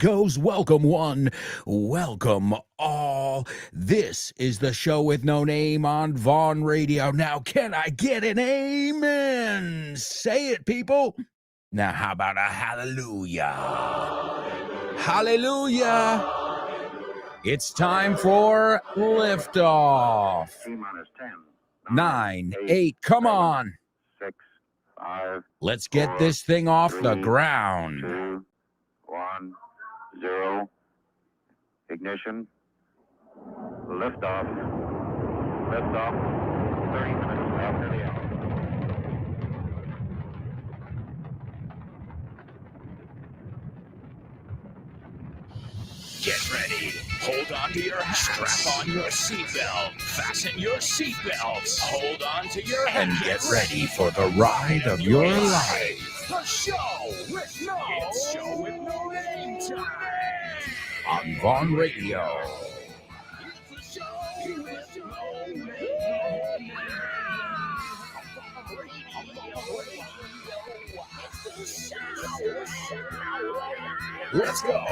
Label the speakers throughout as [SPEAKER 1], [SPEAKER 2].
[SPEAKER 1] goes. Welcome one, welcome all. This is the show with no name on Vaughn Radio. Now, can I get an amen? Say it, people. Now, how about a hallelujah? Hallelujah. It's time for liftoff.
[SPEAKER 2] T-minus 10,
[SPEAKER 1] 9, 8, come on.
[SPEAKER 2] 6, 5,
[SPEAKER 1] Let's get
[SPEAKER 2] 4,
[SPEAKER 1] this thing off the
[SPEAKER 2] 3,
[SPEAKER 1] ground.
[SPEAKER 2] 2, 1, 0. Ignition. Liftoff. Liftoff. 30 minutes after the hour.
[SPEAKER 1] Get ready. Hold on to your hats. Strap on your seatbelt. Fasten your seatbelts. Hold on to your hats. And get ready for the ride of your life. The show with no name time. On Vaughn Radio. It's the show with no name. Let's go.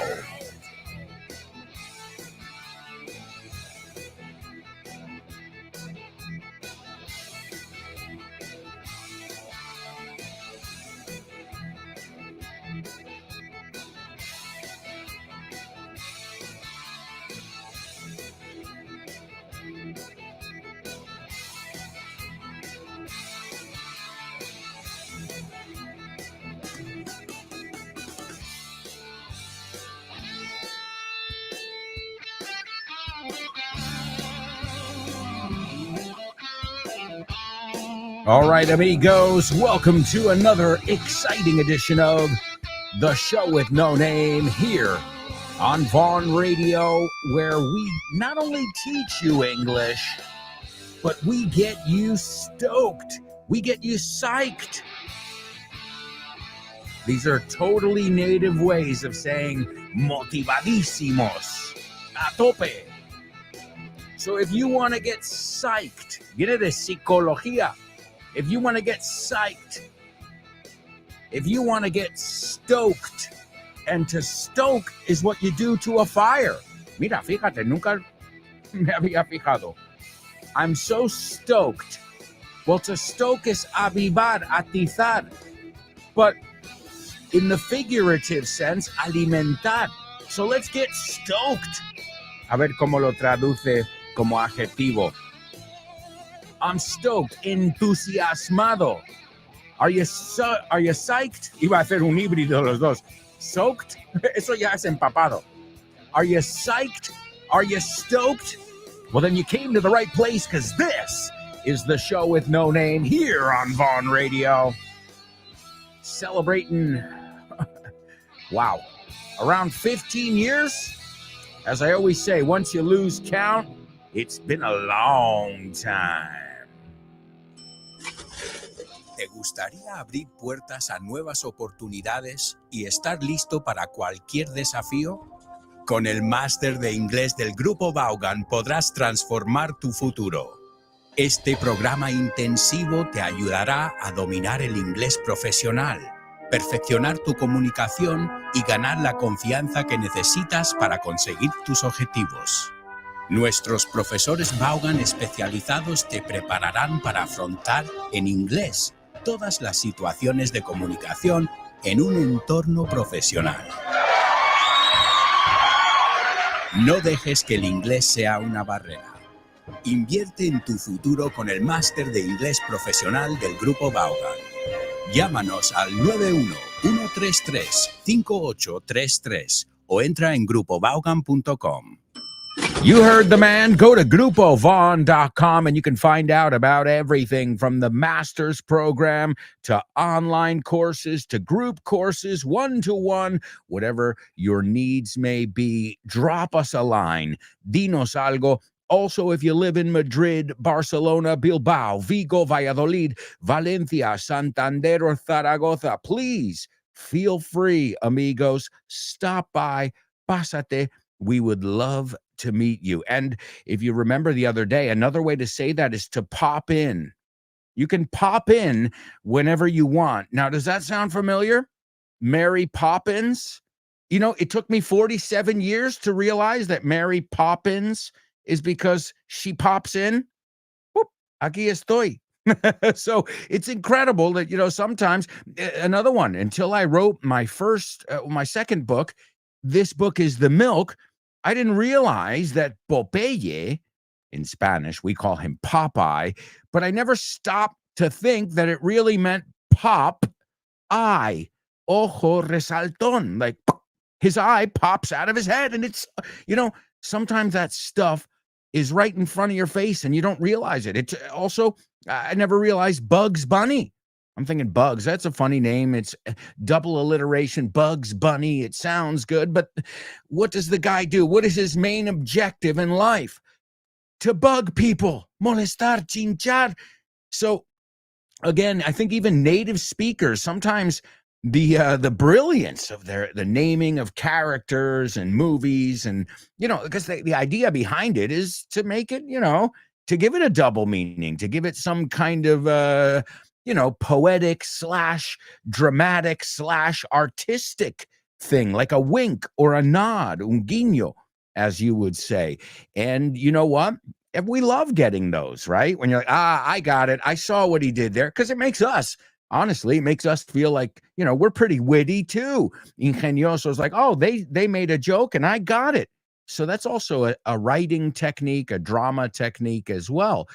[SPEAKER 1] All right, amigos, welcome to another exciting edition of The Show with No Name here on Vaughn Radio, where we not only teach you English, but we get you stoked. We get you psyched. These are totally native ways of saying motivadísimos, a tope. So if you want to get psyched, viene de psicología. If you want to get psyched, if you want to get stoked, and to stoke is what you do to a fire. Mira, fíjate, nunca me había fijado. I'm so stoked. Well, to stoke is avivar, atizar. But in the figurative sense, alimentar. So let's get stoked. A ver cómo lo traduce como adjetivo. I'm stoked, entusiasmado. Are you psyched? Iba a hacer un híbrido de los dos. Soaked? Eso ya es empapado. Are you psyched? Are you stoked? Well, then you came to the right place, because this is the show with no name here on Vaughn Radio. Celebrating, wow, around 15 years. As I always say, once you lose count, it's been a long time.
[SPEAKER 3] ¿Te gustaría abrir puertas a nuevas oportunidades y estar listo para cualquier desafío? Con el máster de inglés del Grupo Vaughan podrás transformar tu futuro. Este programa intensivo te ayudará a dominar el inglés profesional, perfeccionar tu comunicación y ganar la confianza que necesitas para conseguir tus objetivos. Nuestros profesores Vaughan especializados te prepararán para afrontar en inglés todas las situaciones de comunicación en un entorno profesional. No dejes que el inglés sea una barrera. Invierte en tu futuro con el máster de inglés profesional del Grupo Vaughan. Llámanos al 91-133-5833 o entra en grupovaughan.com.
[SPEAKER 1] You heard the man. Go to grupovaughn.com and you can find out about everything from the master's program to online courses to group courses, one-to-one, whatever your needs may be. Drop us a line. Dinos algo. Also, if you live in Madrid, Barcelona, Bilbao, Vigo, Valladolid, Valencia, Santander, or Zaragoza, please feel free, amigos. Stop by. Pásate. We would love to meet you. And if you remember the other day, another way to say that is to pop in. You can pop in whenever you want. Now, does that sound familiar? Mary Poppins? You know, it took me 47 years to realize that Mary Poppins is because she pops in. Whoop, aquí estoy. So it's incredible that, sometimes another one, until I wrote my second book, this book is The Milk. I didn't realize that Popeye, in Spanish, we call him Popeye, but I never stopped to think that it really meant pop eye, ojo resaltón, like his eye pops out of his head. And it's, sometimes that stuff is right in front of your face and you don't realize it. It's also, I never realized Bugs Bunny. I'm thinking Bugs, that's a funny name. It's double alliteration, Bugs Bunny. It sounds good, but what does the guy do? What is his main objective in life? To bug people, molestar, chinchar. So again, I think even native speakers, sometimes the brilliance of the naming of characters and movies, and because the idea behind it is to make it, to give it a double meaning, to give it some kind of poetic / dramatic / artistic thing, like a wink or a nod, un guiño, as you would say. And you know what? And we love getting those, right? When you're like, I got it. I saw what he did there. Because it makes us, honestly, it makes us feel like, we're pretty witty too. Ingenioso is like, oh, they made a joke and I got it. So that's also a writing technique, a drama technique as well.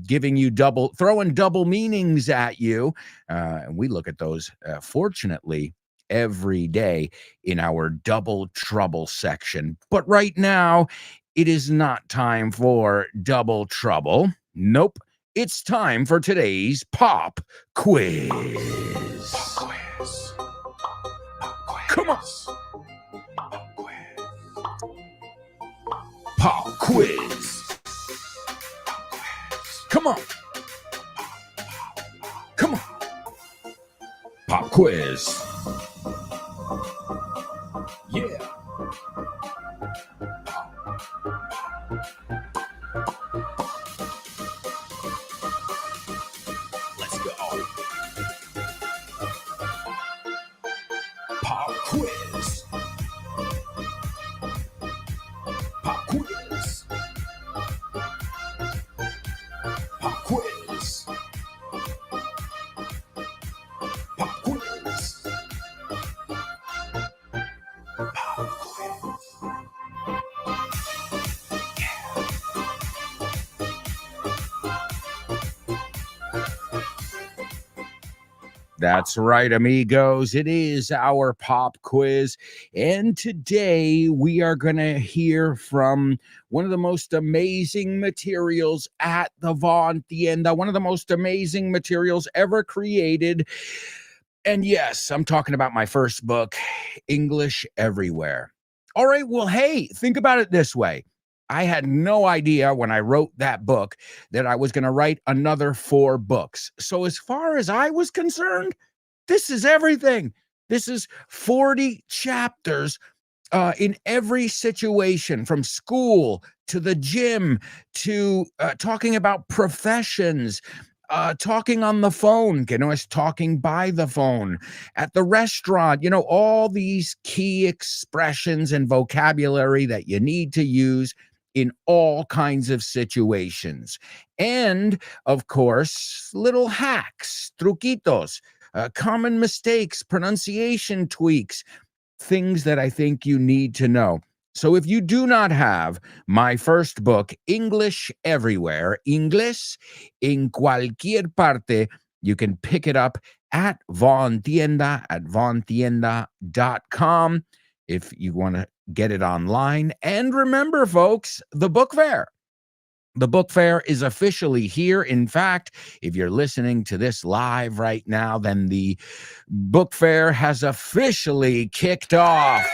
[SPEAKER 1] Giving you throwing double meanings at you. And we look at those, fortunately, every day in our Double Trouble section. But right now, it is not time for Double Trouble. Nope. It's time for today's Pop Quiz. Pop quiz. Come on. Pop quiz. Come on. Come on. Pop quiz. Yeah. Let's go. Pop quiz. Pop quiz. Pop quiz. Pop quiz. Pop quiz. That's right, amigos. It is our pop quiz. And today we are going to hear from one of the most amazing materials at the Von Tienda, one of the most amazing materials ever created. And yes, I'm talking about my first book, English Everywhere. All right, well, hey, think about it this way. I had no idea when I wrote that book that I was going to write another 4 books. So as far as I was concerned, this is everything. This is 40 chapters in every situation, from school to the gym to talking about professions, talking on the phone, talking by the phone, at the restaurant, all these key expressions and vocabulary that you need to use in all kinds of situations. And, of course, little hacks, truquitos, common mistakes, pronunciation tweaks, things that I think you need to know. So if you do not have my first book, English Everywhere, Inglés en cualquier parte, you can pick it up at Von Tienda, at vontienda.com if you want to get it online. And remember, folks, the book fair. The book fair is officially here. In fact, if you're listening to this live right now, then the book fair has officially kicked off.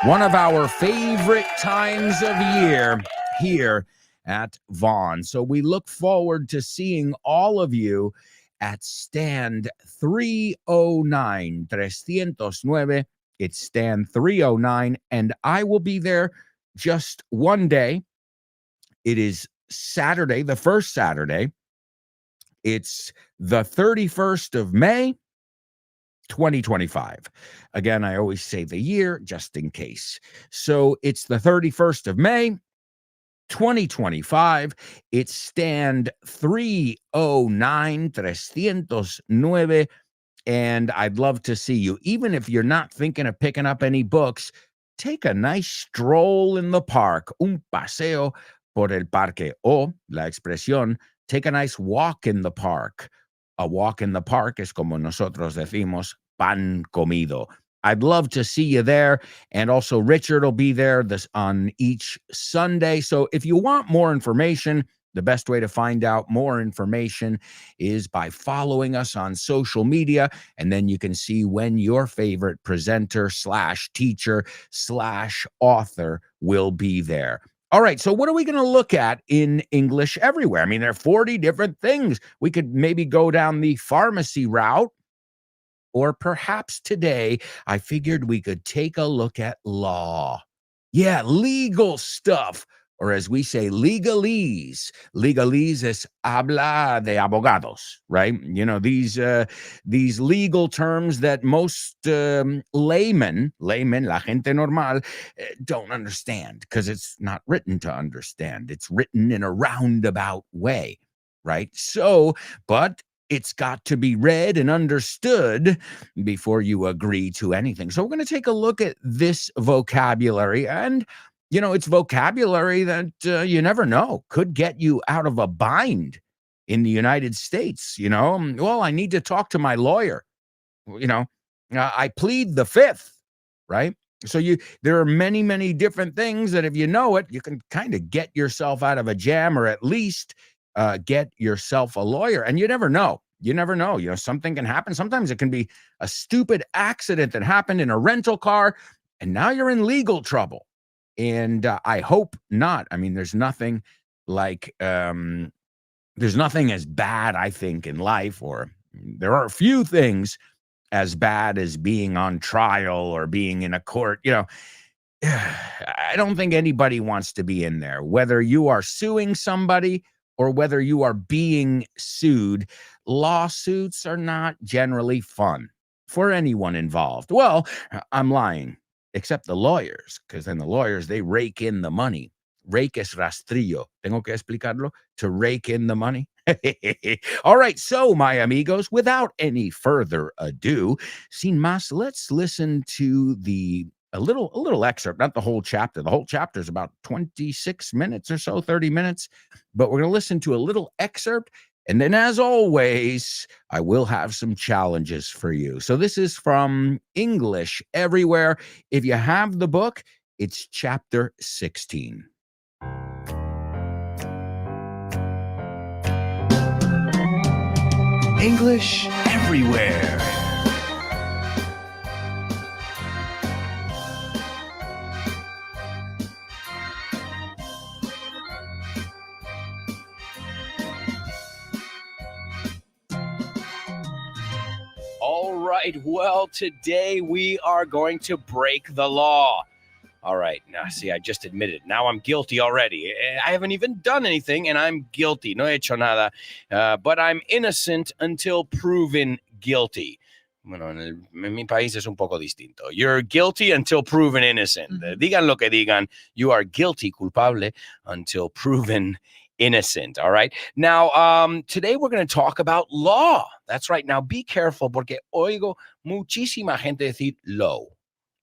[SPEAKER 1] One of our favorite times of year here at Vaughn. So we look forward to seeing all of you at stand 309. It's stand 309, and I will be there just one day. It is Saturday, the first Saturday. It's the 31st of May. 2025. Again, I always say the year just in case. So it's the 31st of May, 2025. It's stand 309. And I'd love to see you. Even if you're not thinking of picking up any books, take a nice stroll in the park, un paseo por el parque, o la expresión, take a nice walk in the park. A walk in the park es como nosotros decimos, pan comido. I'd love to see you there. And also Richard will be there on each Sunday. So if you want more information, the best way to find out more information is by following us on social media, and then you can see when your favorite presenter / teacher / author will be there. All right, so what are we going to look at in English Everywhere? I mean, there are 40 different things. We could maybe go down the pharmacy route, or perhaps today I figured we could take a look at law. Yeah, legal stuff. Or as we say, legalese. Legalese is habla de abogados, right? You know, these legal terms that most laymen, la gente normal, don't understand because it's not written to understand. It's written in a roundabout way, right? So, but it's got to be read and understood before you agree to anything. So we're going to take a look at this vocabulary, and you know, it's vocabulary that you never know, could get you out of a bind in the United States. You know, well, I need to talk to my lawyer. You know, I plead the fifth, right? So there are many, many different things that if you know it, you can kind of get yourself out of a jam, or at least get yourself a lawyer. And you never know. You never know. You know, something can happen. Sometimes it can be a stupid accident that happened in a rental car, and now you're in legal trouble. And I hope not. I mean, there's nothing like, there's nothing as bad, I think, in life, or there are a few things as bad as being on trial or being in a court. You know, I don't think anybody wants to be in there, whether you are suing somebody or whether you are being sued. Lawsuits are not generally fun for anyone involved. Well, I'm lying. Except the lawyers, because then the lawyers, they rake in the money. Rake es rastrillo. Tengo que explicarlo? To rake in the money. All right, so my amigos, without any further ado, sin más, let's listen to a little excerpt, not the whole chapter. The whole chapter is about 26 minutes or so, 30 minutes, but we're going to listen to a little excerpt. And then, as always, I will have some challenges for you. So this is from English Everywhere. If you have the book, it's chapter 16. English Everywhere. All right, well, today we are going to break the law. All right, now, see, I just admitted. Now I'm guilty already. I haven't even done anything, and I'm guilty. No he hecho nada. But I'm innocent until proven guilty. Bueno, en mi país es un poco distinto. You're guilty until proven innocent. Mm-hmm. Digan lo que digan. You are guilty, culpable, until proven innocent. All right. Now, today we're going to talk about law. That's right. Now, be careful porque oigo muchísima gente decir low.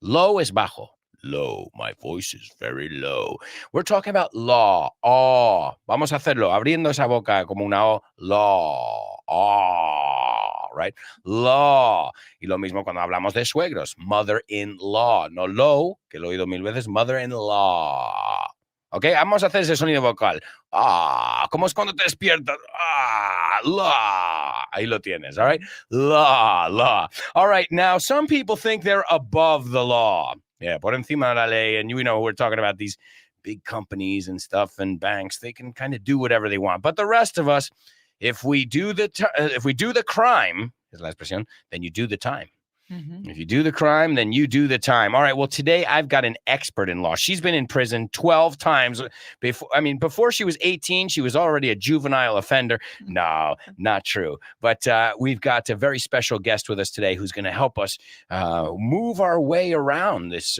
[SPEAKER 1] Low es bajo. Low. My voice is very low. We're talking about law. Oh. Vamos a hacerlo. Abriendo esa boca como una O. Law. Oh. Right? Law. Y lo mismo cuando hablamos de suegros. Mother-in-law. No low, que lo he oído 1000 veces. Mother-in-law. ¿Ok? Vamos a hacer ese sonido vocal. Ah, ¿cómo es cuando te despiertas? Ah, law. Ahí lo tienes, all right? Law. All right, now, some people think they're above the law. Yeah, por encima de la ley, and you know, we're talking about these big companies and stuff and banks. They can kind of do whatever they want. But the rest of us, if we do the crime, is la expresión, then you do the time.
[SPEAKER 4] If you do the crime, then you do the time. All right. Well, today I've got an expert in law. She's been in prison 12 times. Before she was 18, she was already a juvenile offender. No, not true. But we've got a very special guest with us today who's going to help us move our way around this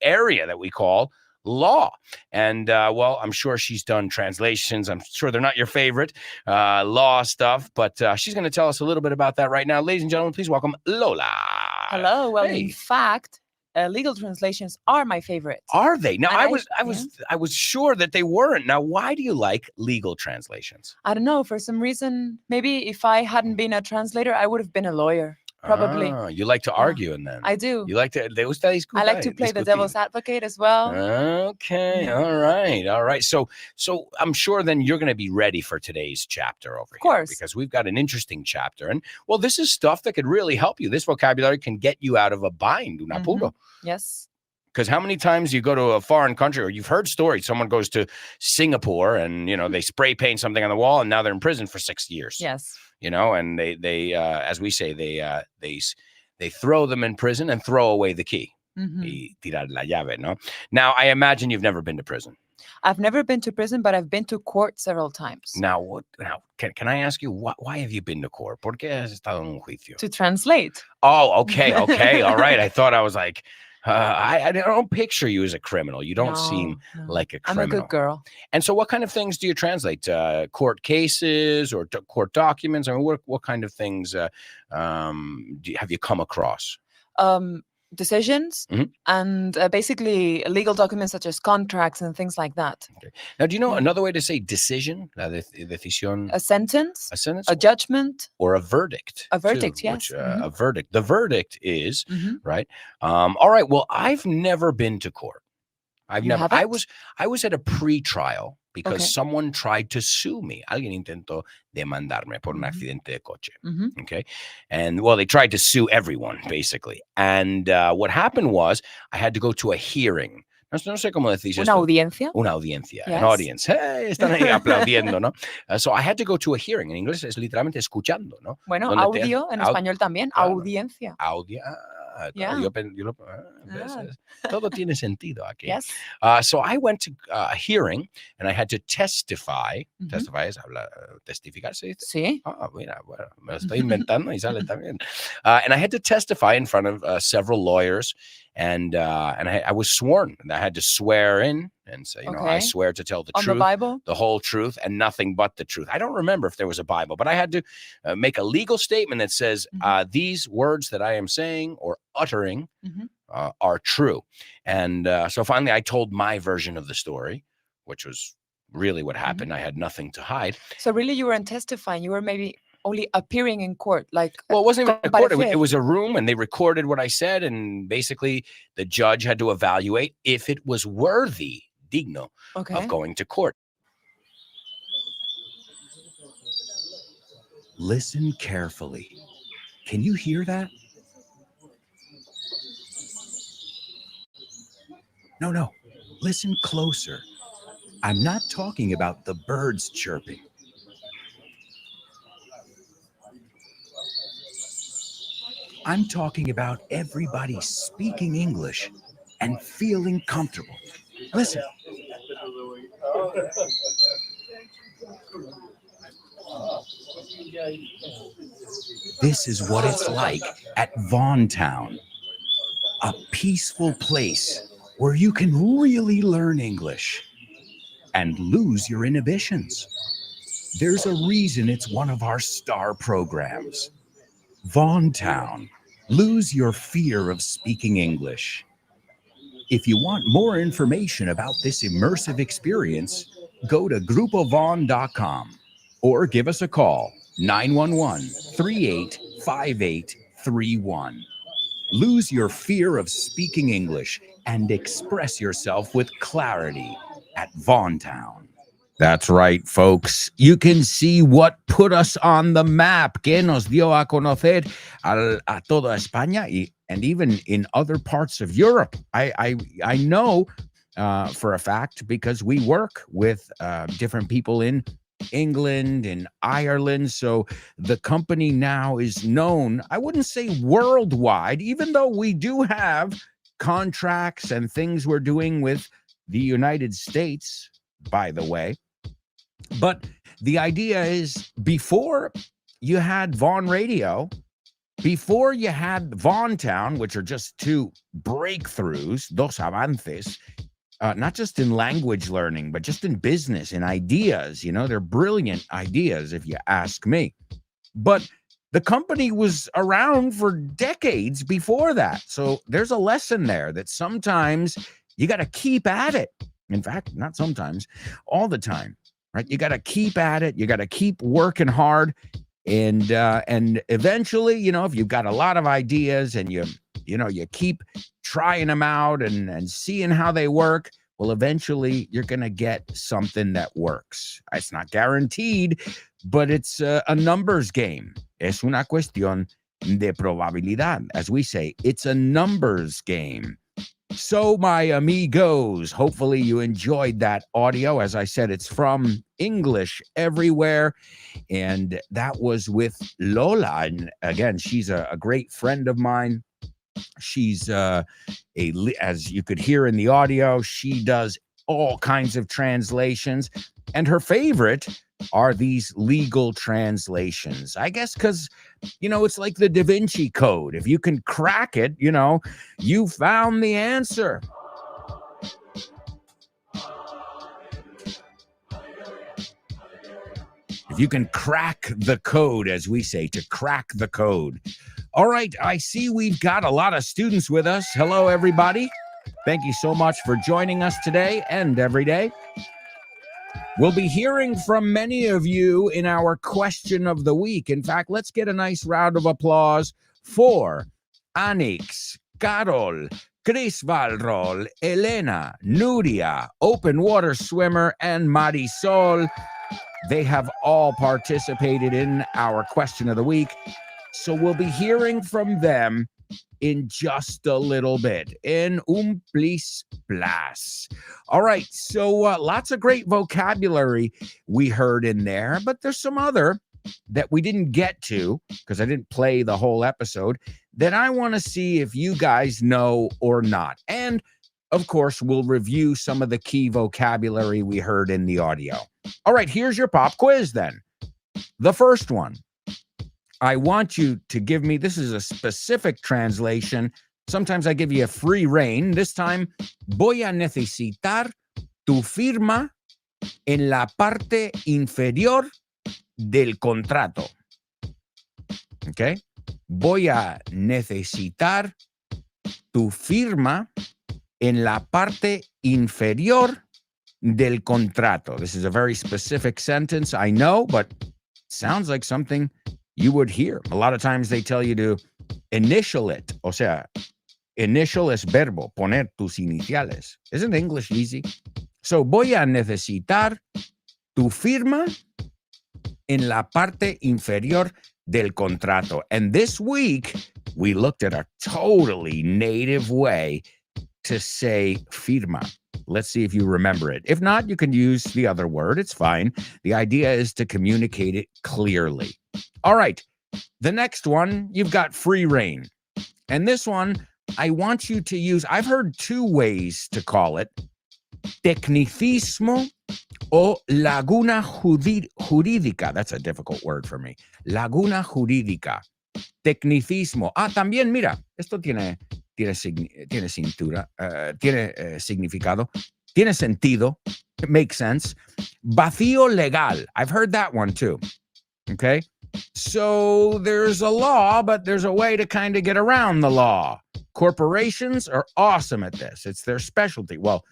[SPEAKER 4] area that we call law. And well, I'm sure she's done translations. I'm sure they're not your favorite law stuff, but she's going to tell us a little bit about that right now. Ladies and gentlemen, please welcome Lola.
[SPEAKER 5] Hello. Well,
[SPEAKER 4] Hey.
[SPEAKER 5] in fact, legal translations are my favorite.
[SPEAKER 4] Are they? Now,
[SPEAKER 5] And
[SPEAKER 4] I was sure that they weren't. Now, why do you like legal translations?
[SPEAKER 5] I don't know, for some reason, maybe if I hadn't been a translator, I would have been a lawyer. Probably.
[SPEAKER 4] Ah, you like to argue and then
[SPEAKER 5] I do.
[SPEAKER 4] you like to
[SPEAKER 5] I like to play the devil's advocate as well.
[SPEAKER 4] Okay,
[SPEAKER 5] Yeah.
[SPEAKER 4] all right. So I'm sure then you're going to be ready for today's chapter over here.
[SPEAKER 5] course.
[SPEAKER 4] Because we've got an interesting chapter. And well, this is stuff that could really help you. This vocabulary can get you out of a bind, un apuro.
[SPEAKER 5] Yes.
[SPEAKER 4] Because how many times you go to a foreign country, or you've heard stories, someone goes to Singapore and, they spray paint something on the wall and now they're in prison for 6 years.
[SPEAKER 5] Yes.
[SPEAKER 4] And they as we say, they throw them in prison and throw away the key. Y tirar la llave, no? Now, I imagine you've never been to prison.
[SPEAKER 5] I've never been to prison, but I've been to court several times.
[SPEAKER 4] Now, can I ask you, why have you been to court? ¿Por qué has estado en un juicio?
[SPEAKER 5] To translate.
[SPEAKER 4] Oh, okay, all right. I thought I was like, I don't picture you as a criminal. You don't seem like a criminal.
[SPEAKER 5] I'm a good girl.
[SPEAKER 4] And so what kind of things do you translate? Court cases or court documents? I mean, what kind of things have you come across?
[SPEAKER 5] Decisions and basically legal documents such as contracts and things like that.
[SPEAKER 4] Okay. Now, do you know another way to say decision? La decisión.
[SPEAKER 5] A sentence,
[SPEAKER 4] A sentence?
[SPEAKER 5] a judgment,
[SPEAKER 4] Or a verdict.
[SPEAKER 5] A verdict,
[SPEAKER 4] too,
[SPEAKER 5] yes.
[SPEAKER 4] Which, a verdict. The verdict is, right? All right. Well, I've never been to court. I've
[SPEAKER 5] You
[SPEAKER 4] never.
[SPEAKER 5] haven't?
[SPEAKER 4] I was at a pre-trial because
[SPEAKER 5] Okay.
[SPEAKER 4] someone tried to sue me. Alguien intentó demandarme por un accidente de coche. Okay. And well, they tried to sue everyone, basically. And what happened was I had to go to a hearing. No sé cómo decís
[SPEAKER 5] Una
[SPEAKER 4] esto.
[SPEAKER 5] audiencia.
[SPEAKER 4] Una audiencia, an
[SPEAKER 5] Yes.
[SPEAKER 4] audience. Hey, están ahí aplaudiendo, ¿no? So I had to go to a hearing. En inglés es literalmente escuchando, ¿no?
[SPEAKER 5] Bueno,
[SPEAKER 4] Donde te-
[SPEAKER 5] audio en español también.
[SPEAKER 4] claro.
[SPEAKER 5] Audiencia.
[SPEAKER 4] Claro,
[SPEAKER 5] Yeah.
[SPEAKER 4] ¿ves? Todo tiene sentido aquí.
[SPEAKER 5] Yes.
[SPEAKER 4] So I went to a hearing and I had to testify. Testify es testificar, ¿se dice?
[SPEAKER 5] Sí.
[SPEAKER 4] Ah, mira, bueno, me lo estoy inventando y sale también. And I had to testify in front of several lawyers, and I was sworn. And I had to swear in and say, I
[SPEAKER 5] Okay.
[SPEAKER 4] swear to tell the
[SPEAKER 5] On
[SPEAKER 4] truth,
[SPEAKER 5] the Bible.
[SPEAKER 4] the whole truth, and nothing but the truth. I don't remember if there was a Bible, but I had to make a legal statement that says these words that I am saying or uttering are true. And so finally, I told my version of the story, which was really what happened. I had nothing to hide.
[SPEAKER 5] So really you weren't testifying. You were maybe only appearing in court. Like
[SPEAKER 4] Well, it wasn't even a court. It
[SPEAKER 5] comparecer.
[SPEAKER 4] was a room, and they recorded what I said, and basically the judge had to evaluate if it was worthy, digno,
[SPEAKER 5] Okay.
[SPEAKER 4] of going to court. Listen carefully. Can you hear that? No. Listen closer. I'm not talking about the birds chirping. I'm talking about everybody speaking English and feeling comfortable. Listen. This is what it's like at Vaughan Town, a peaceful place where you can really learn English and lose your inhibitions. There's a reason it's one of our star programs. Vaughan Town, lose your fear of speaking English. If you want more information about this immersive experience, go to grupovon.com or give us a call, 911-385831. Lose your fear of speaking English and express yourself with clarity at Vaughan Town. That's right, folks. You can see what put us on the map, que nos dio a conocer a toda España and even in other parts of Europe. I know for a fact because we work with different people in
[SPEAKER 1] England and Ireland. So the company now is known, I wouldn't say worldwide, even though we do have contracts and things we're doing with the United States, by the way. But the idea is, before you had Vaughan Radio, before you had Vaughan Town, which are just two breakthroughs, dos avances, not just in language learning, but just in business and ideas. They're brilliant ideas, if you ask me. But the company was around for decades before that. So there's a lesson there that sometimes you got to keep at it. In fact, not sometimes, all the time, right? You got to keep at it. You got to keep working hard. And eventually, if you've got a lot of ideas and you keep trying them out and seeing how they work, well, eventually you're going to get something that works. It's not guaranteed, but it's a numbers game. Es una cuestión de probabilidad. As we say, it's a numbers game. So, my amigos, hopefully you enjoyed that audio. As I said, it's from English Everywhere, and that was with Lola. And again, she's a great friend of mine. She's as you could hear in the audio, she does all kinds of translations, and her favorite are these legal translations. I guess because, it's like the Da Vinci Code. If you can crack it, you found the answer. If you can crack the code, as we say, to crack the code. All right, I see we've got a lot of students with us. Hello, everybody. Thank you so much for joining us today and every day. We'll be hearing from many of you in our question of the week. In fact, let's get a nice round of applause for Anix, Carol, Chris Valrol, Elena, Nuria, Open Water Swimmer, and Marisol. They have all participated in our question of the week. So we'll be hearing from them in just a little bit. In plis plas. All right, so lots of great vocabulary we heard in there, but there's some other that we didn't get to because I didn't play the whole episode that I want to see if you guys know or not. And of course, we'll review some of the key vocabulary we heard in the audio. All right, here's your pop quiz then. The first one. I want you to give me, this is a specific translation. Sometimes I give you a free rein. This time, voy a necesitar tu firma en la parte inferior del contrato. Okay? Voy a necesitar tu firma en la parte inferior del contrato. This is a very specific sentence, I know, but it sounds like something you would hear. A lot of times they tell you to initial it. O sea, initial es verbo, poner tus iniciales. Isn't English easy? So, voy a necesitar tu firma en la parte inferior del contrato. And this week, we looked at a totally native way to say firma. Let's see if you remember it. If not, you can use the other word. It's fine. The idea is to communicate it clearly. All right. The next one, you've got free rein. And this one, I want you to use, I've heard two ways to call it. Tecnicismo o laguna jurídica. That's a difficult word for me. Laguna jurídica. Tecnicismo. También, mira, esto tiene significado. Tiene sentido. It makes sense. Vacío legal. I've heard that one too. Okay? So there's a law, but there's a way to kind of get around the law. Corporations are awesome at this. It's their specialty. Well,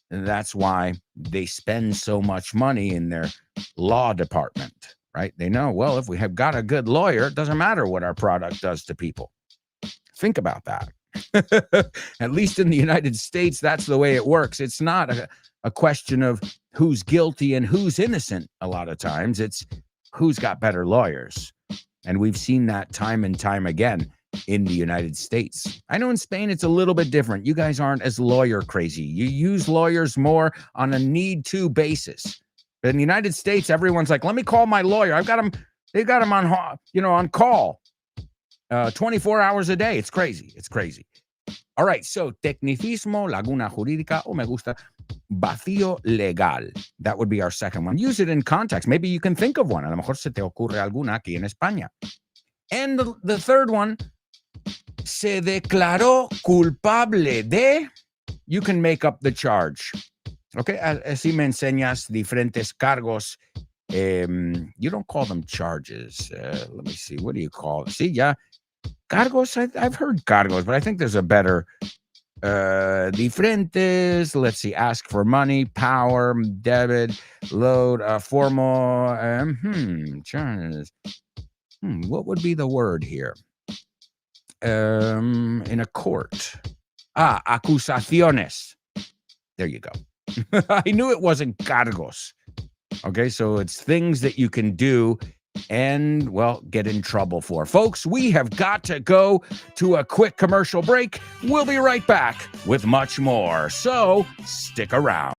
[SPEAKER 1] that's why they spend so much money in their law department, right? They know, well, if we have got a good lawyer, it doesn't matter what our product does to people. Think about that. At least in the United States, that's the way it works. It's not a question of who's guilty and who's innocent a lot of times. It's who's got better lawyers. And we've seen that time and time again in the United States. I know in Spain, it's a little bit different. You guys aren't as lawyer crazy. You use lawyers more on a need-to basis. In the United States, everyone's like, let me call my lawyer. They got him on call 24 hours a day. It's crazy. It's crazy. All right, so tecnicismo, laguna jurídica, o me gusta, vacío legal. That would be our second one. Use it in context. Maybe you can think of one. A lo mejor se te ocurre alguna aquí en España. And the third one, se declaró culpable de, you can make up the charge. Okay, así me enseñas diferentes cargos. You don't call them charges. Let me see. What do you call it? See, yeah. Cargos, I've heard cargos, but I think there's a better diferentes. Let's see. Ask for money, power, debit, load, formal. Charges. What would be the word here? In a court. Acusaciones. There you go. I knew it wasn't cargos. Okay, so it's things that you can do and, well, get in trouble for. Folks, we have got to go to a quick commercial break. We'll be right back with much more. So stick around.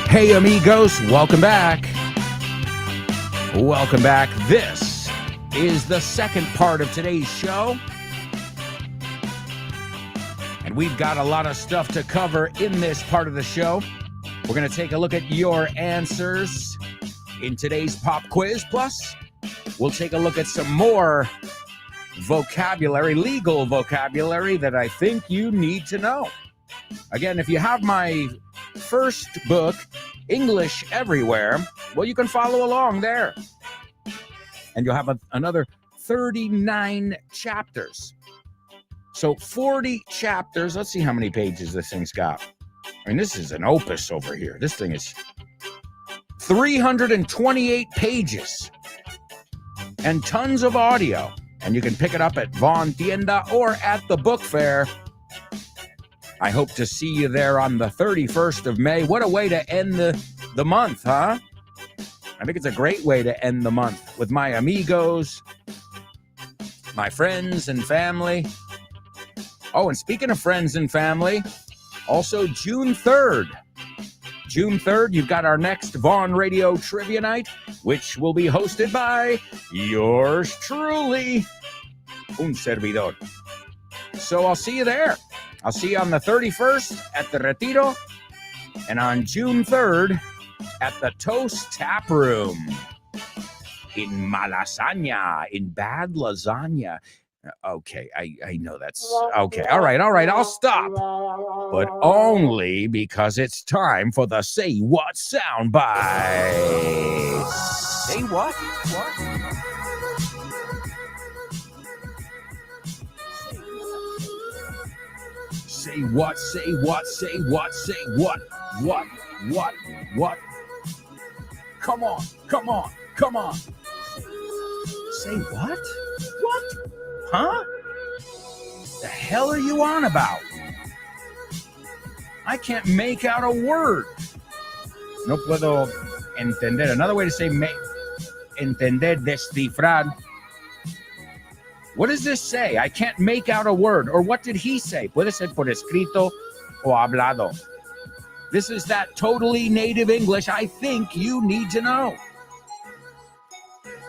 [SPEAKER 1] Hey, amigos, welcome back. Welcome back. This is the second part of today's show. And we've got a lot of stuff to cover in this part of the show. We're going to take a look at your answers in today's pop quiz. Plus, we'll take a look at some more vocabulary, legal vocabulary that I think you need to know. Again, if you have my first book, English Everywhere, well, you can follow along there. And you'll have another 39 chapters. So 40 chapters. Let's see how many pages this thing's got. I mean, this is an opus over here. This thing is 328 pages and tons of audio. And you can pick it up at Von Tienda or at the book fair. I hope to see you there on the 31st of May. What a way to end the month, huh? I think it's a great way to end the month with my amigos, my friends and family. Oh, and speaking of friends and family, also June 3rd. June 3rd, you've got our next Vaughn Radio Trivia Night, which will be hosted by yours truly, un servidor. So I'll see you there. I'll see you on the 31st at the Retiro and on June 3rd at the Toast Tap Room in Malasaña, in Bad Lasagna. Okay, I know that's... Okay, all right, I'll stop. But only because it's time for the Say What soundbite. Say what? What? Say what, say what, say what, say what, what? Come on. Say what? What? Huh? The hell are you on about? I can't make out a word. No puedo entender. Another way to say entender, descifrar. What does this say? I can't make out a word. Or what did he say? Puede ser por escrito o hablado. This is that totally native English I think you need to know.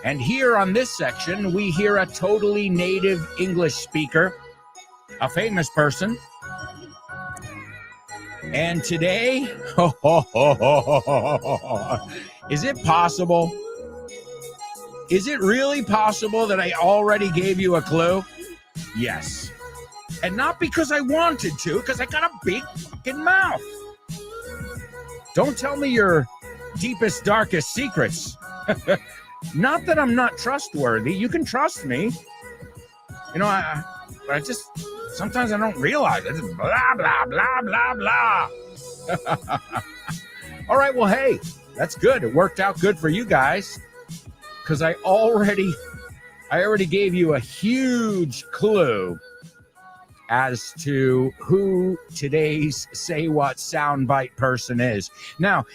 [SPEAKER 1] And here on this section, we hear a totally native English speaker, a famous person. And today, Is it possible? Is it really possible that I already gave you a clue? Yes. And not because I wanted to, because I got a big fucking mouth. Don't tell me your deepest, darkest secrets. Not that I'm not trustworthy. You can trust me. You know, I just, sometimes I don't realize it. Just blah, blah, blah, blah, blah. All right, well, hey, that's good. It worked out good for you guys. Because I already gave you a huge clue as to who today's Say What soundbite person is. Now,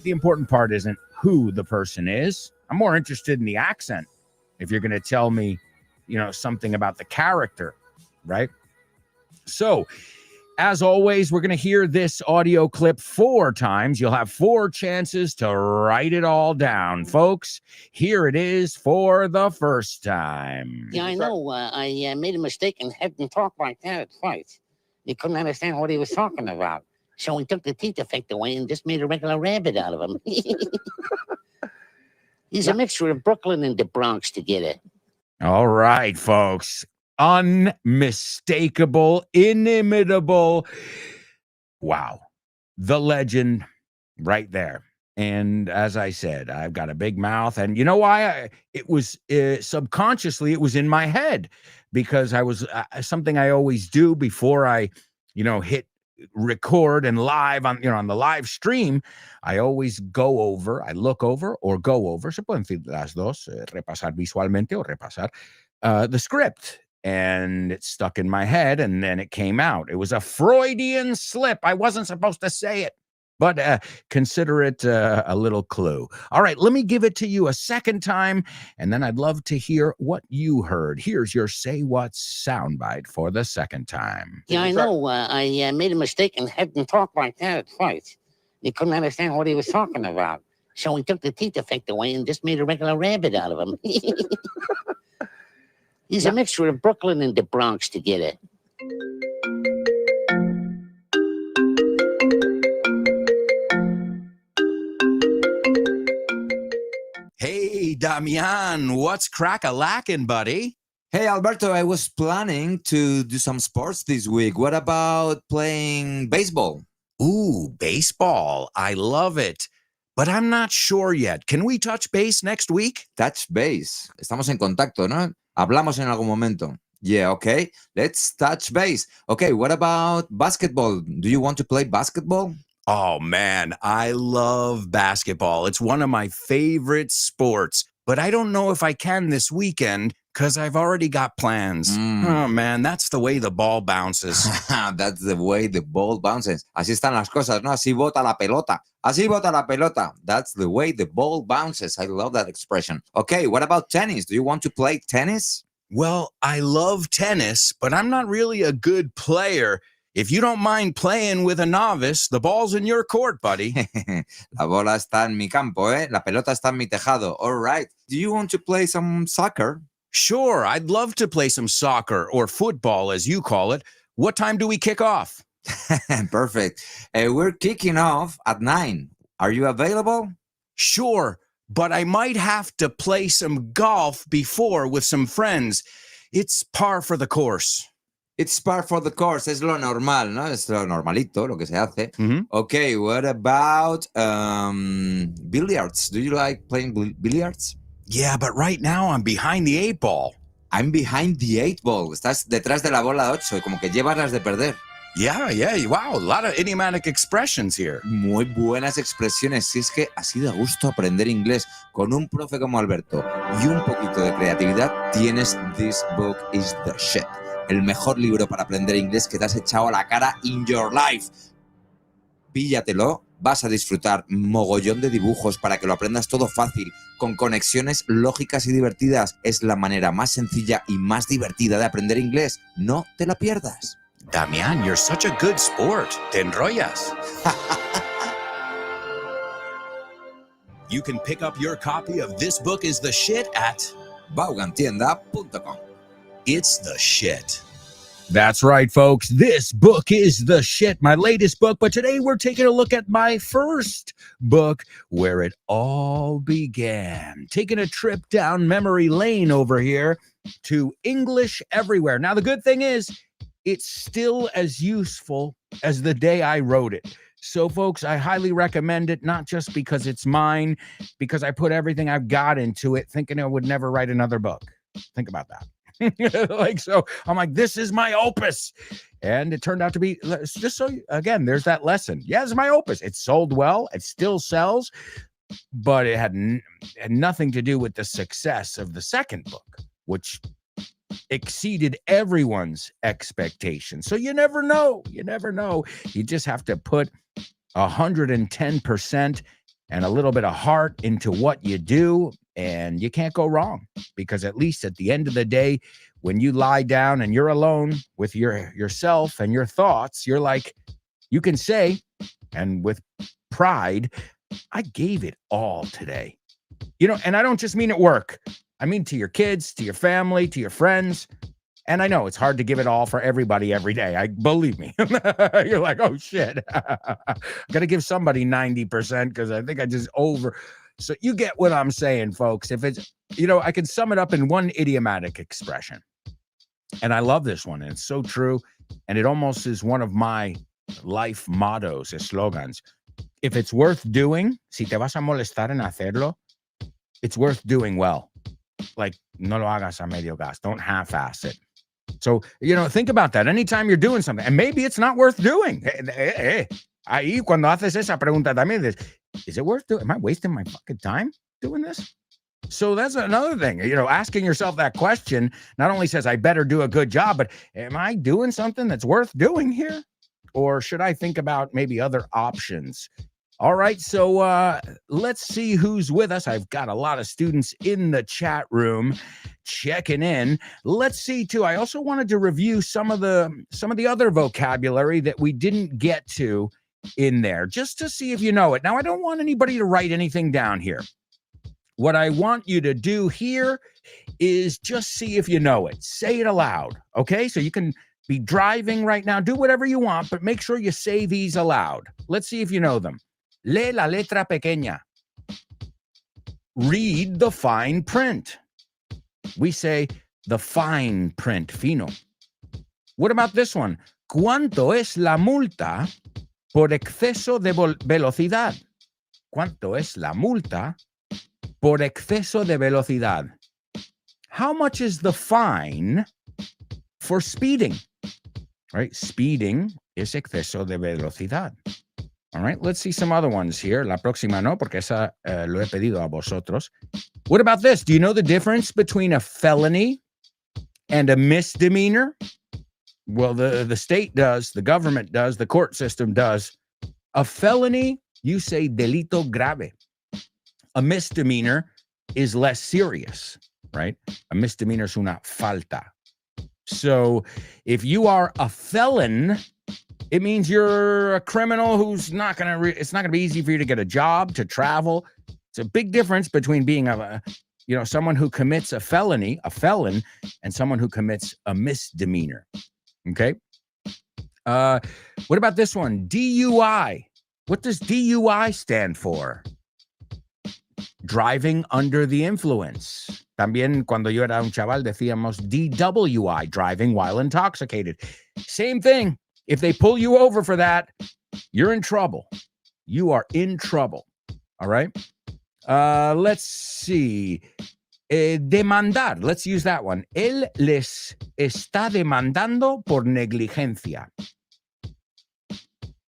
[SPEAKER 1] the important part isn't who the person is. I'm more interested in the accent. If you're going to tell me, you know, something about the character, right? So, as always, we're going to hear this audio clip 4 times. You'll have 4 chances to write it all down. Folks, here it is for the first time.
[SPEAKER 6] Yeah, I know. I made a mistake and had him talk like that at first. He couldn't understand what he was talking about. So we took the teeth effect away and just made a regular rabbit out of him. He's a mixture of Brooklyn and the Bronx to get it.
[SPEAKER 1] All right, folks. Unmistakable, inimitable. Wow. The legend right there. And as I said, I've got a big mouth. And you know why? It was subconsciously, it was in my head because I was something I always do before I, you know, hit record and live on, you know, on the live stream. I always go over, I look over or go over. Se pueden decir las dos, repasar visualmente o repasar the script. And it stuck in my head, and then it came out. It was a Freudian slip. I wasn't supposed to say it, but consider it a little clue. All right, let me give it to you a second time, and then I'd love to hear what you heard. Here's your Say What soundbite for the second time.
[SPEAKER 6] Yeah, I know. I made a mistake and had him talk like that at first. He couldn't understand what he was talking about. So we took the teeth effect away and just made a regular rabbit out of him. He's a mixture of Brooklyn and the Bronx to get it.
[SPEAKER 3] Hey, Damian, what's crack-a-lackin', buddy?
[SPEAKER 7] Hey, Alberto, I was planning to do some sports this week. What about playing baseball?
[SPEAKER 3] Ooh, baseball. I love it. But I'm not sure yet. Can we touch base next week?
[SPEAKER 7] Touch base. Estamos en contacto, ¿no? Hablamos en algún momento. Yeah, okay. Let's touch base. Okay, what about basketball? Do you want to play basketball?
[SPEAKER 3] Oh, man, I love basketball. It's one of my favorite sports. But I don't know if I can this weekend because I've already got plans. Oh, man, that's the way the ball bounces.
[SPEAKER 7] That's the way the ball bounces. Así están las cosas, ¿no? Así bota la pelota. Así bota la pelota. That's the way the ball bounces. I love that expression. Okay, what about tennis? Do you want to play tennis?
[SPEAKER 3] Well, I love tennis, but I'm not really a good player. If you don't mind playing with a novice, the ball's in your court, buddy.
[SPEAKER 7] La bola está en mi campo, ¿eh? La pelota está en mi tejado. All right. Do you want to play some soccer?
[SPEAKER 3] Sure, I'd love to play some soccer or football, as you call it. What time do we kick off?
[SPEAKER 7] Perfect. We're kicking off at 9. Are you available?
[SPEAKER 3] Sure, but I might have to play some golf before with some friends. It's par for the course.
[SPEAKER 7] It's par for the course. Es lo normal, ¿no? Es lo normalito, lo que se hace.
[SPEAKER 3] Mm-hmm.
[SPEAKER 7] Okay, what about billiards? Do you like playing billiards?
[SPEAKER 3] Yeah, but right now I'm behind the 8 ball.
[SPEAKER 7] I'm behind the 8 ball. Estás detrás de la bola 8, como que llevas las de perder.
[SPEAKER 3] Yeah, wow, a lot of idiomatic expressions here.
[SPEAKER 7] Muy buenas expresiones. Si es que así da gusto aprender inglés con un profe como Alberto y un poquito de creatividad, tienes This Book is the Shit. El mejor libro para aprender inglés que te has echado a la cara in your life. Píllatelo, vas a disfrutar mogollón de dibujos para que lo aprendas todo fácil, con conexiones lógicas y divertidas. Es la manera más sencilla y más divertida de aprender inglés. No te la pierdas.
[SPEAKER 3] Damian, you're such a good sport. Te enrollas. You can pick up your copy of This Book is the Shit at
[SPEAKER 7] vaughantienda.com.
[SPEAKER 3] It's the shit.
[SPEAKER 1] That's right, folks. This book is the shit, my latest book. But today we're taking a look at my first book, where it all began. Taking a trip down memory lane over here to English Everywhere. Now, the good thing is, it's still as useful as the day I wrote it. So, folks, I highly recommend it, not just because it's mine, because I put everything I've got into it, thinking I would never write another book. Think about that. So I'm like, this is my opus. And it turned out to be, just so, again, there's that lesson. Yeah, it's my opus. It sold well. It still sells. But it had nothing to do with the success of the second book, which exceeded everyone's expectations. So you never know. You never know. You just have to put 110% and a little bit of heart into what you do, and you can't go wrong, because at least at the end of the day, when you lie down and you're alone with yourself and your thoughts, you're like, you can say, and with pride, I gave it all today. And I don't just mean at work. I mean to your kids, to your family, to your friends. And I know it's hard to give it all for everybody every day. Believe me. You're like, oh shit. I gotta give somebody 90% because I think I just over. So you get what I'm saying, folks. If it's, I can sum it up in one idiomatic expression. And I love this one. And it's so true. And it almost is one of my life mottos, slogans. If it's worth doing, si te vas a molestar en hacerlo, it's worth doing well. Like, no lo hagas a medio gas. Don't half-ass it. So, think about that. Anytime you're doing something, and maybe it's not worth doing. Ahí, cuando haces esa pregunta también, is it worth doing? Am I wasting my fucking time doing this? So that's another thing. Asking yourself that question not only says I better do a good job, but am I doing something that's worth doing here? Or should I think about maybe other options? All right, so let's see who's with us. I've got a lot of students in the chat room checking in. Let's see too. I also wanted to review some of the other vocabulary that we didn't get to in there, just to see if you know it. Now, I don't want anybody to write anything down here. What I want you to do here is just see if you know it. Say it aloud, okay? So you can be driving right now. Do whatever you want, but make sure you say these aloud. Let's see if you know them. Lee la letra pequeña. Read the fine print. We say the fine print, fino. What about this one? ¿Cuánto es la multa por exceso de velocidad? ¿Cuánto es la multa por exceso de velocidad? How much is the fine for speeding? Right? Speeding es exceso de velocidad. All right, let's see some other ones here. La próxima no, porque esa lo he pedido a vosotros. What about this? Do you know the difference between a felony and a misdemeanor? Well, the state does, the government does, the court system does. A felony, you say delito grave. A misdemeanor is less serious, right? A misdemeanor es una falta. So if you are a felon, it means you're a criminal who's not going to, it's not going to be easy for you to get a job, to travel. It's a big difference between being someone who commits a felony, a felon, and someone who commits a misdemeanor. Okay. What about this one? DUI. What does DUI stand for? Driving under the influence. También cuando yo era un chaval decíamos DWI, driving while intoxicated. Same thing. If they pull you over for that, you're in trouble. You are in trouble. All right. Let's see. Demandar. Let's use that one. Él les está demandando por negligencia.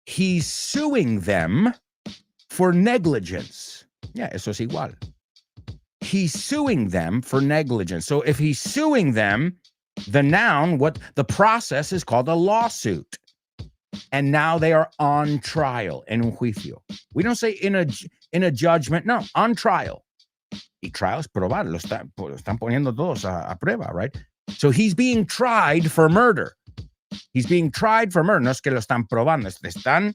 [SPEAKER 1] He's suing them for negligence. Yeah, eso es igual. He's suing them for negligence. So if he's suing them, the noun, the process is called a lawsuit. And now they are on trial, en un juicio. We don't say in a judgment. No, on trial. Y trial es probar. Lo están poniendo todos a prueba, right? So he's being tried for murder. He's being tried for murder. No es que lo están probando. Están,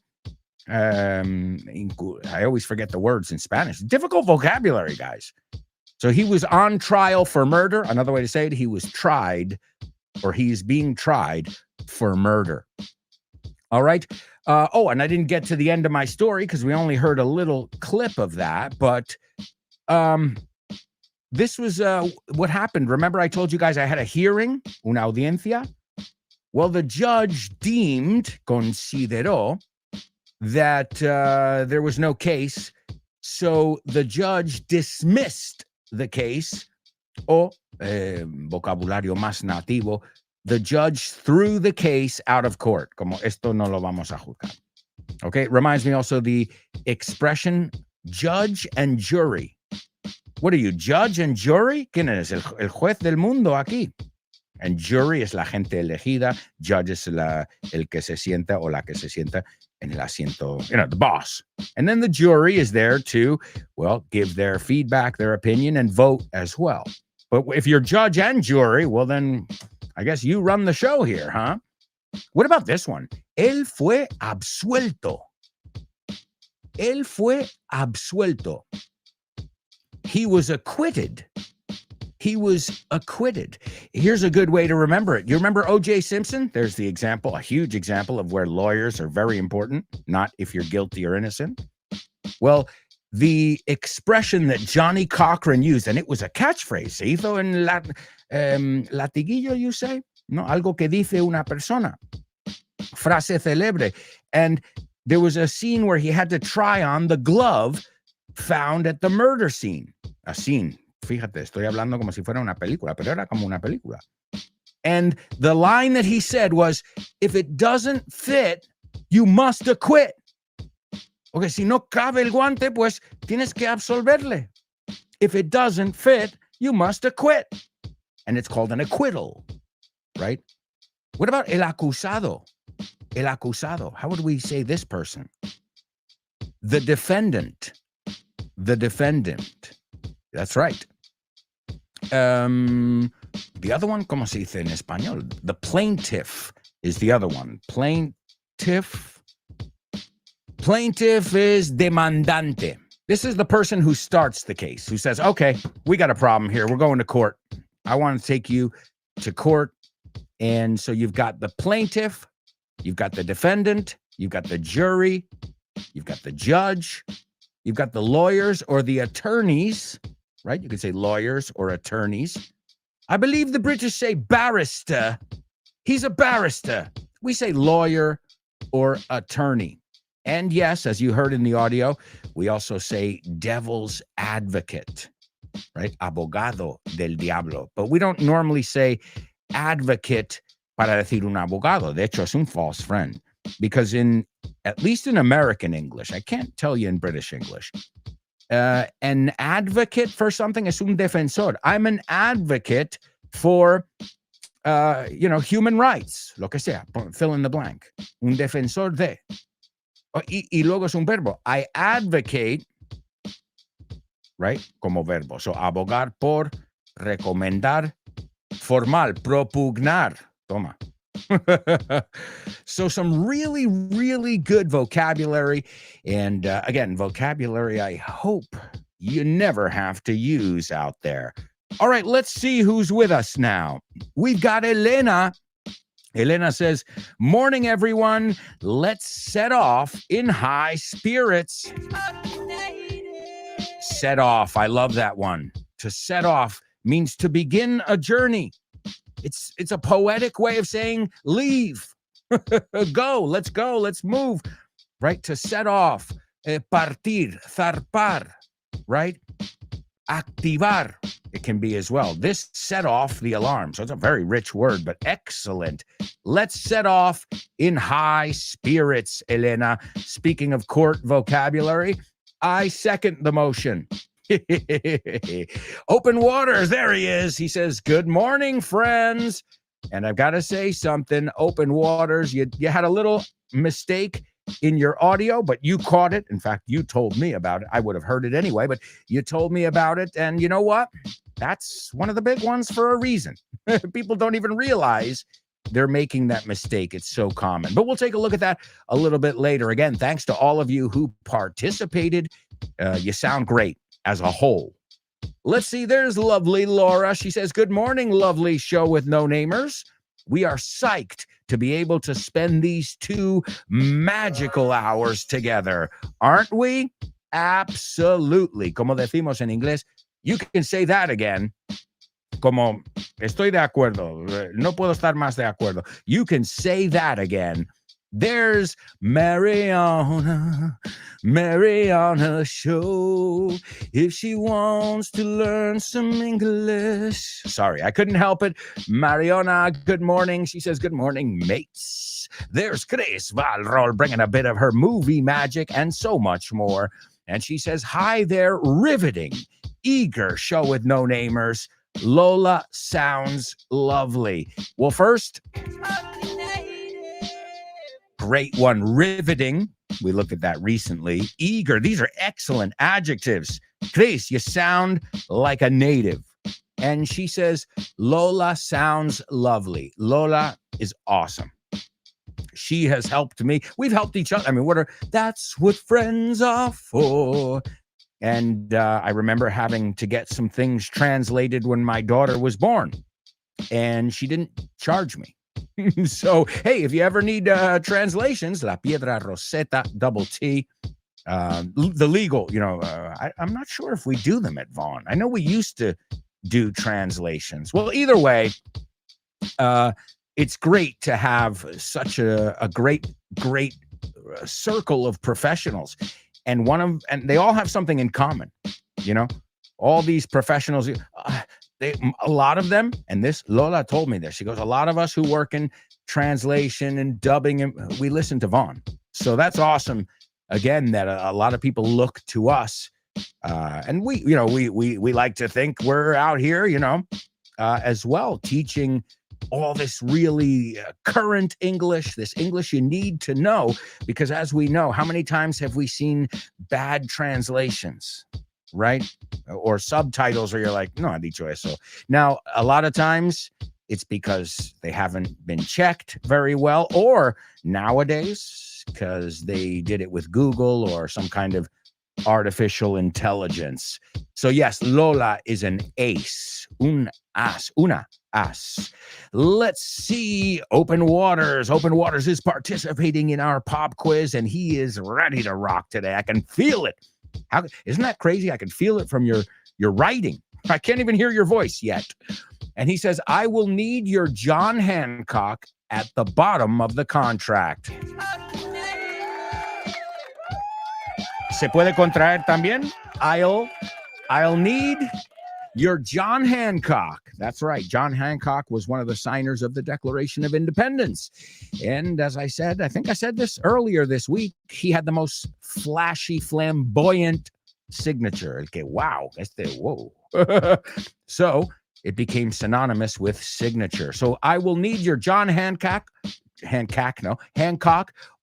[SPEAKER 1] I always forget the words in Spanish. Difficult vocabulary, guys. So he was on trial for murder. Another way to say it, he was tried, or he's being tried for murder. All right. And I didn't get to the end of my story because we only heard a little clip of that. But this was what happened. Remember, I told you guys I had a hearing, una audiencia. Well, the judge consideró that there was no case. So the judge dismissed the case, vocabulario más nativo, the judge threw the case out of court. Como esto no lo vamos a juzgar. Okay, it reminds me also the expression judge and jury. What are you, judge and jury? ¿Quién eres? El juez del mundo aquí. And jury es la gente elegida. Judge es el que se sienta o la que se sienta en el asiento, the boss. And then the jury is there to, give their feedback, their opinion, and vote as well. But if you're judge and jury, well, then I guess you run the show here, huh? What about this one? Él fue absuelto. Él fue absuelto. He was acquitted. He was acquitted. Here's a good way to remember it. You remember O.J. Simpson? There's the example, a huge example of where lawyers are very important, not if you're guilty or innocent. Well, the expression that Johnny Cochran used, and it was a catchphrase, se hizo en latiguillo, you say? No, algo que dice una persona. Frase célebre. And there was a scene where he had to try on the glove found at the murder scene. A scene. Fíjate, estoy hablando como si fuera una película, pero era como una película. And the line that he said was, if it doesn't fit, you must acquit. Okay, si no cabe el guante, pues tienes que absolverle. If it doesn't fit, you must acquit. And it's called an acquittal, right? What about el acusado? El acusado. How would we say this person? The defendant. The defendant. That's right. The other one, ¿cómo se dice en español? The plaintiff is the other one. Plaintiff is demandante. This is the person who starts the case, who says, okay, we got a problem here. We're going to court. I want to take you to court. And so you've got the plaintiff, you've got the defendant, you've got the jury, you've got the judge, you've got the lawyers or the attorneys, right? You could say lawyers or attorneys. I believe the British say barrister. He's a barrister. We say lawyer or attorney. And yes, as you heard in the audio, we also say devil's advocate, right? Abogado del diablo. But we don't normally say advocate para decir un abogado. De hecho, es un false friend. Because at least in American English, I can't tell you in British English, an advocate for something es un defensor. I'm an advocate for, human rights, lo que sea, fill in the blank. Un defensor de. Y luego es un verbo. I advocate, right, como verbo. So, abogar por, recomendar, formal, propugnar. Toma. So some really, really good vocabulary. And again, vocabulary I hope you never have to use out there. All right, let's see who's with us now. We've got Elena. Elena says, morning, everyone. Let's set off in high spirits. Set off. I love that one. To set off means to begin a journey. It's a poetic way of saying leave. Go, let's move. Right? To set off. Partir, zarpar. Right? Activar. It can be as well. This set off the alarm. So it's a very rich word, but excellent. Let's set off in high spirits, Elena. Speaking of court vocabulary, I second the motion. Open Waters, there he is. He says, good morning, friends. And I've got to say something. Open Waters, you had a little mistake in your audio, but you caught it. In fact, you told me about it. I would have heard it anyway, but you told me about it. And you know what? That's one of the big ones for a reason. People don't even realize they're making that mistake. It's so common. But we'll take a look at that a little bit later. Again, thanks to all of you who participated. You sound great as a whole. Let's see. There's lovely Laura. She says, good morning, lovely show with no namers. We are psyched to be able to spend these 2 magical hours together, aren't we? Absolutely. Como decimos en inglés, you can say that again. Como estoy de acuerdo. No puedo estar más de acuerdo. You can say that again. There's Mariana show. If she wants to learn some English. Sorry, I couldn't help it. Mariana, good morning. She says, good morning, mates. There's Chris Valrol bringing a bit of her movie magic and so much more. And she says, hi there, riveting, eager show with no-namers. Lola sounds lovely. Well, first, great one, riveting. We looked at that recently. Eager, these are excellent adjectives. Chris, you sound like a native. And she says, Lola sounds lovely. Lola is awesome. She has helped me. We've helped each other. I mean, that's what friends are for. And I remember having to get some things translated when my daughter was born, and she didn't charge me. So, hey, if you ever need translations, La Piedra Rosetta, double T, the legal, I'm not sure if we do them at Vaughn. I know we used to do translations. Well, either way, it's great to have such a great circle of professionals. And they all have something in common, all these professionals, a lot of them, and this Lola told me this, she goes, a lot of us who work in translation and dubbing, and we listen to Vaughn. So that's awesome. Again, that a lot of people look to us, and we like to think we're out here, as well, teaching all this really current English, this English you need to know, because as we know, how many times have we seen bad translations, right? Or subtitles where you're like, no, ha dicho eso. Now, a lot of times it's because they haven't been checked very well, or nowadays, because they did it with Google or some kind of artificial intelligence. So yes, Lola is an ace, una as. Let's see. Open Waters is participating in our pop quiz, and he is ready to rock today. I can feel it. Isn't that crazy? I can feel it from your writing. I can't even hear your voice yet. And he says, I will need your John Hancock at the bottom of the contract. Se puede contraer también. I'll need your John Hancock. That's right. John Hancock was one of the signers of the Declaration of Independence. And as I said, I think I said this earlier this week, he had the most flashy, flamboyant signature. Okay, wow. Whoa. So it became synonymous with signature. So I will need your John Hancock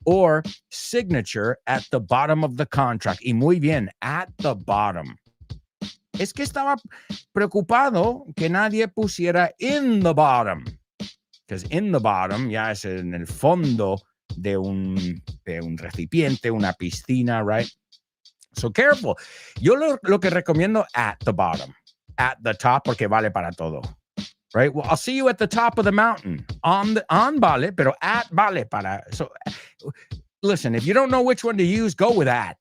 [SPEAKER 1] or signature at the bottom of the contract. Y muy bien, at the bottom. Es que estaba preocupado que nadie pusiera in the bottom. Because in the bottom ya es en el fondo de un recipiente, una piscina, right? So careful. Yo lo que recomiendo, at the bottom. At the top, porque vale para todo. Right? Well, I'll see you at the top of the mountain. On vale, pero at vale para. So listen, if you don't know which one to use, go with at.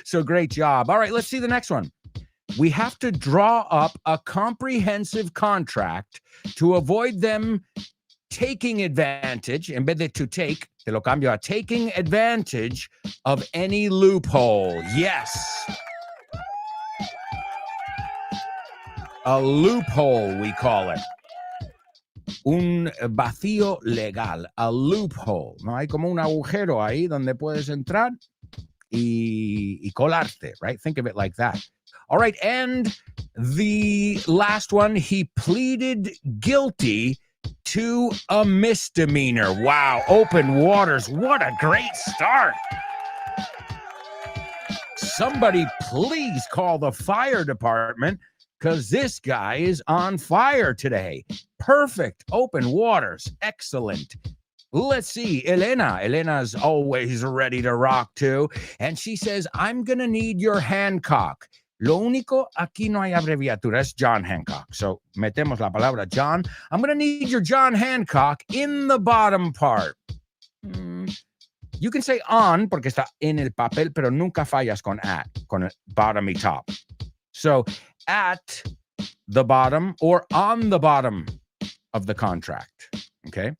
[SPEAKER 1] So great job. All right, let's see the next one. We have to draw up a comprehensive contract to avoid them taking advantage, en vez de to take, te lo cambio a taking advantage of any loophole. Yes. A loophole, we call it. Un vacío legal, a loophole. No hay como un agujero ahí donde puedes entrar y colarte, right? Think of it like that. All right, and the last one, he pleaded guilty to a misdemeanor. Wow, Open Waters, what a great start. Somebody please call the fire department, because this guy is on fire today. Perfect. Open Waters. Excellent. Let's see. Elena's always ready to rock too. And she says, I'm going to need your Hancock. Lo único, aquí no hay abreviatura, es John Hancock. So, metemos la palabra John. I'm going to need your John Hancock in the bottom part. You can say on, porque está en el papel, pero nunca fallas con at, con el bottom y top. So, at the bottom or on the bottom of the contract. Okay?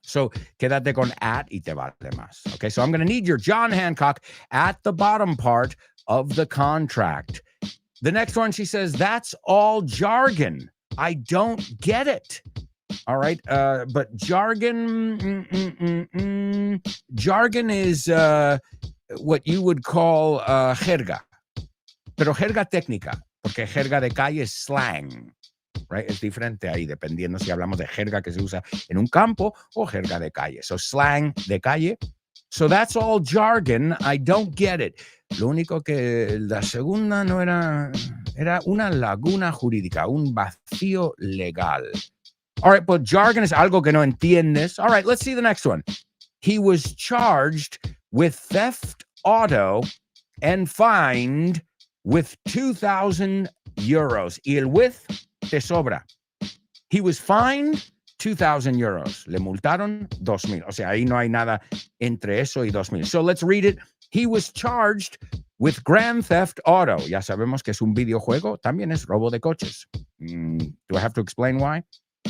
[SPEAKER 1] So, quédate con at y te vale más. Okay? So, I'm going to need your John Hancock at the bottom part of the contract. The next one, she says, that's all jargon. I don't get it. All right. But jargon, jargon is what you would call jerga. Pero jerga técnica, porque jerga de calle es slang. Right? Es diferente ahí, dependiendo si hablamos de jerga que se usa en un campo o jerga de calle. So slang de calle. So that's all jargon. I don't get it. Lo único que la segunda no era una laguna jurídica, un vacío legal. All right, but jargon is algo que no entiendes. All right, let's see the next one. He was charged with theft auto and fined with 2,000 euros. Y el with te sobra. He was fined 2,000 euros. Le multaron 2,000. O sea, ahí no hay nada entre eso y 2,000. So let's read it. He was charged with Grand Theft Auto. Ya sabemos que es un videojuego. También es robo de coches. Do I have to explain why?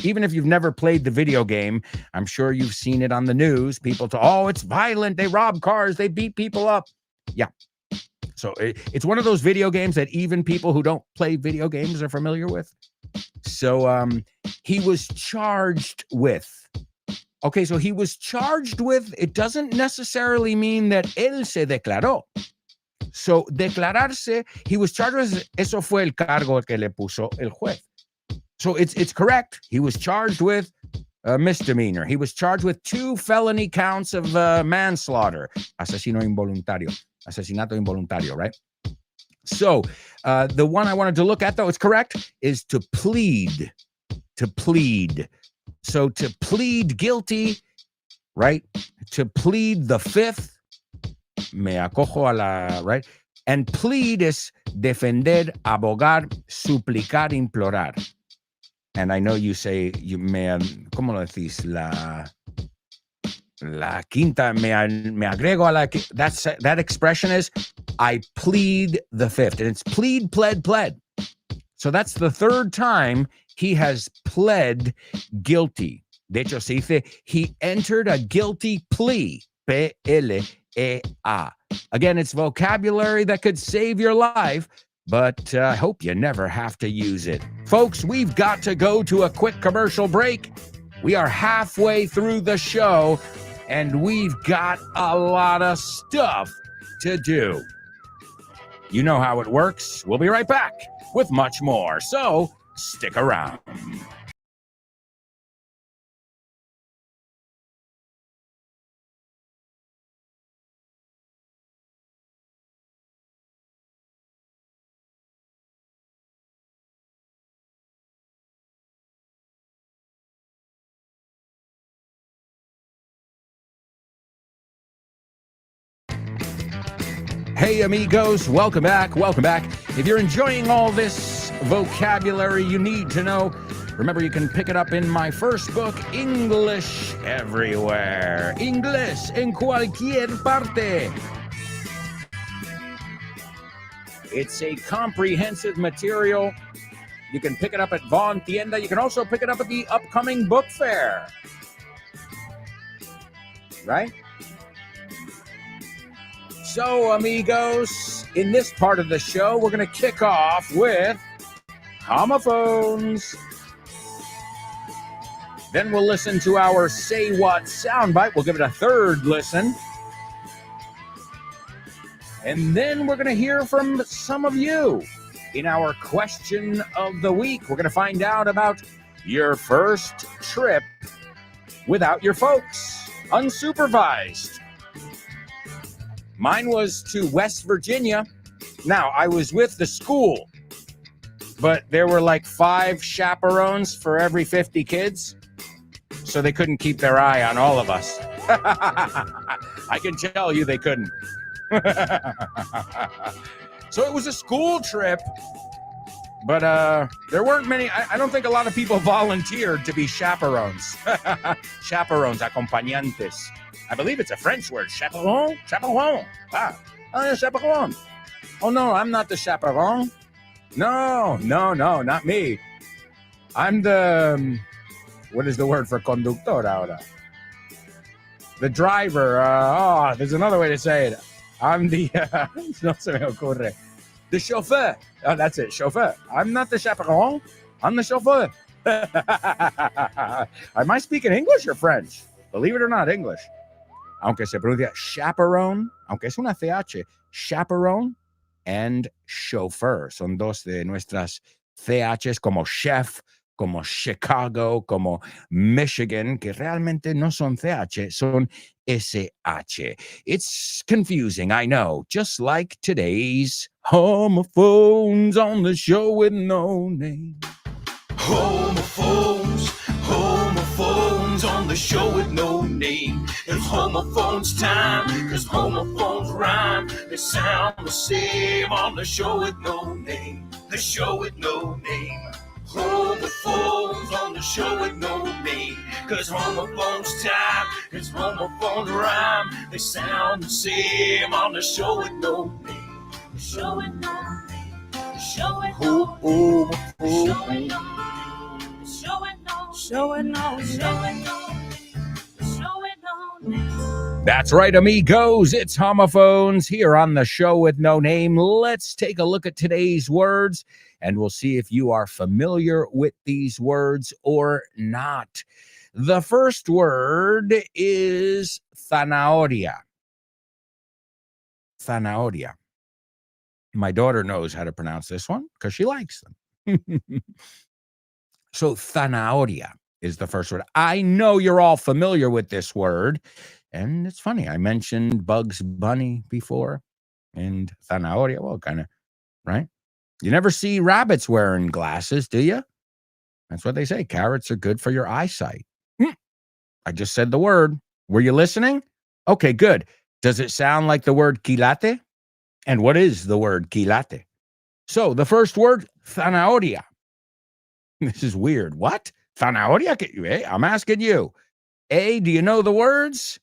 [SPEAKER 1] Even if you've never played the video game, I'm sure you've seen it on the news. People say, oh, it's violent. They rob cars. They beat people up. Yeah. So it's one of those video games that even people who don't play video games are familiar with. So he was charged with. Okay, so he was charged with, it doesn't necessarily mean that él se declaró. So declararse, he was charged with, eso fue el cargo que le puso el juez. So it's correct. He was charged with a misdemeanor. He was charged with 2 felony counts of manslaughter. Asesinato involuntario, right? So the one I wanted to look at, though, it's correct, is to plead. To plead. So to plead guilty, right? To plead the fifth, me acojo a la, right? And plead is defender, abogar, suplicar, implorar. And I know you say, you me, ¿cómo lo decís? La quinta, me agrego a la, that expression is, I plead the fifth. And it's plead, pled, pled. So that's the third time he has pled guilty. De hecho, se dice, he entered a guilty plea. P-L-E-A. Again, it's vocabulary that could save your life, but I hope you never have to use it. Folks, we've got to go to a quick commercial break. We are halfway through the show, and we've got a lot of stuff to do. You know how it works. We'll be right back with much more, so stick around. Hey amigos, welcome back. If you're enjoying all this vocabulary you need to know, remember you can pick it up in my first book, English Everywhere. Inglés en cualquier parte. It's a comprehensive material. You can pick it up at Von Tienda. You can also pick it up at the upcoming book fair. Right? So, amigos, in this part of the show, we're going to kick off with homophones. Then we'll listen to our Say What soundbite. We'll give it a third listen. And then we're going to hear from some of you in our question of the week. We're going to find out about your first trip without your folks, unsupervised. Mine was to West Virginia. Now, I was with the school, but there were like 5 chaperones for every 50 kids, so they couldn't keep their eye on all of us. I can tell you they couldn't. So it was a school trip, but there weren't many. I don't think a lot of people volunteered to be chaperones. Chaperones, acompañantes. I believe it's a French word. Chaperon? Chaperon. Chaperon. Oh, no, I'm not the chaperon. No, not me. I'm the, what is the word for conductor ahora? The driver. There's another way to say it. I'm the, no se me ocurre. The chauffeur. Oh, that's it, chauffeur. I'm not the chaperon. I'm the chauffeur. Am I speaking English or French? Believe it or not, English. Aunque se pronuncia chaperone, aunque es una CH, chaperone and chauffeur. Son dos de nuestras CHs como chef, como Chicago, como Michigan, que realmente no son CH, son SH. It's confusing, I know, just like today's homophones on the show with no name.
[SPEAKER 3] Homophones on the show with no name. It's homophones time, cause homophones rhyme. They sound the same on the show with no name. The show with no name. Homophones on the show with no name. Cause homophones time, cause homophones rhyme. They sound the same on the show with no name. The show with no name. The show with no name. The show with no name.
[SPEAKER 1] That's right, amigos. It's homophones here on the show with no name. Let's take a look at today's words, and we'll see if you are familiar with these words or not. The first word is zanahoria. Zanahoria. My daughter knows how to pronounce this one because she likes them. So zanahoria is the first word. I know you're all familiar with this word. And it's funny. I mentioned Bugs Bunny before. And zanahoria, well, kind of, right? You never see rabbits wearing glasses, do you? That's what they say. Carrots are good for your eyesight. I just said the word. Were you listening? Okay, good. Does it sound like the word quilate? And what is the word quilate? So the first word, zanahoria. This is weird. What? Zanahoria? Hey, I'm asking you. A, do you know the words?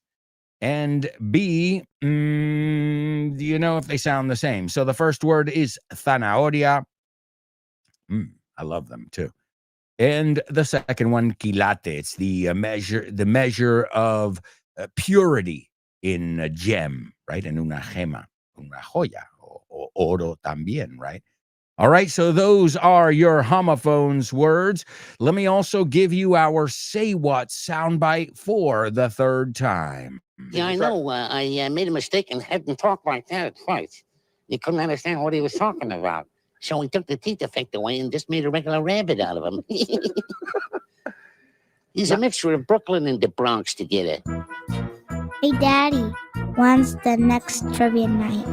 [SPEAKER 1] And B, do you know if they sound the same? So the first word is zanahoria. I love them too. And the second one, quilate. It's the measure of purity in a gem, right? En una gema, una joya, o oro también, right? All right, so those are your homophones words. Let me also give you our Say What soundbite for the third time.
[SPEAKER 6] Yeah, I know. I made a mistake and had him talk like that at first. You couldn't understand what he was talking about. So we took the teeth effect away and just made a regular rabbit out of him. He's a mixture of Brooklyn and the Bronx together.
[SPEAKER 8] Hey, Daddy, when's the next trivia night?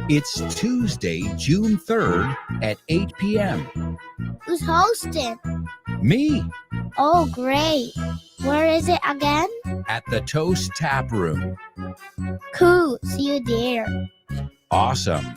[SPEAKER 3] It's Tuesday, June 3rd at 8 p.m.
[SPEAKER 8] Who's hosting?
[SPEAKER 3] Me
[SPEAKER 8] Oh, great. Where is it again?
[SPEAKER 3] at the Toast Tap Room.
[SPEAKER 8] Cool. See you there.
[SPEAKER 3] Awesome.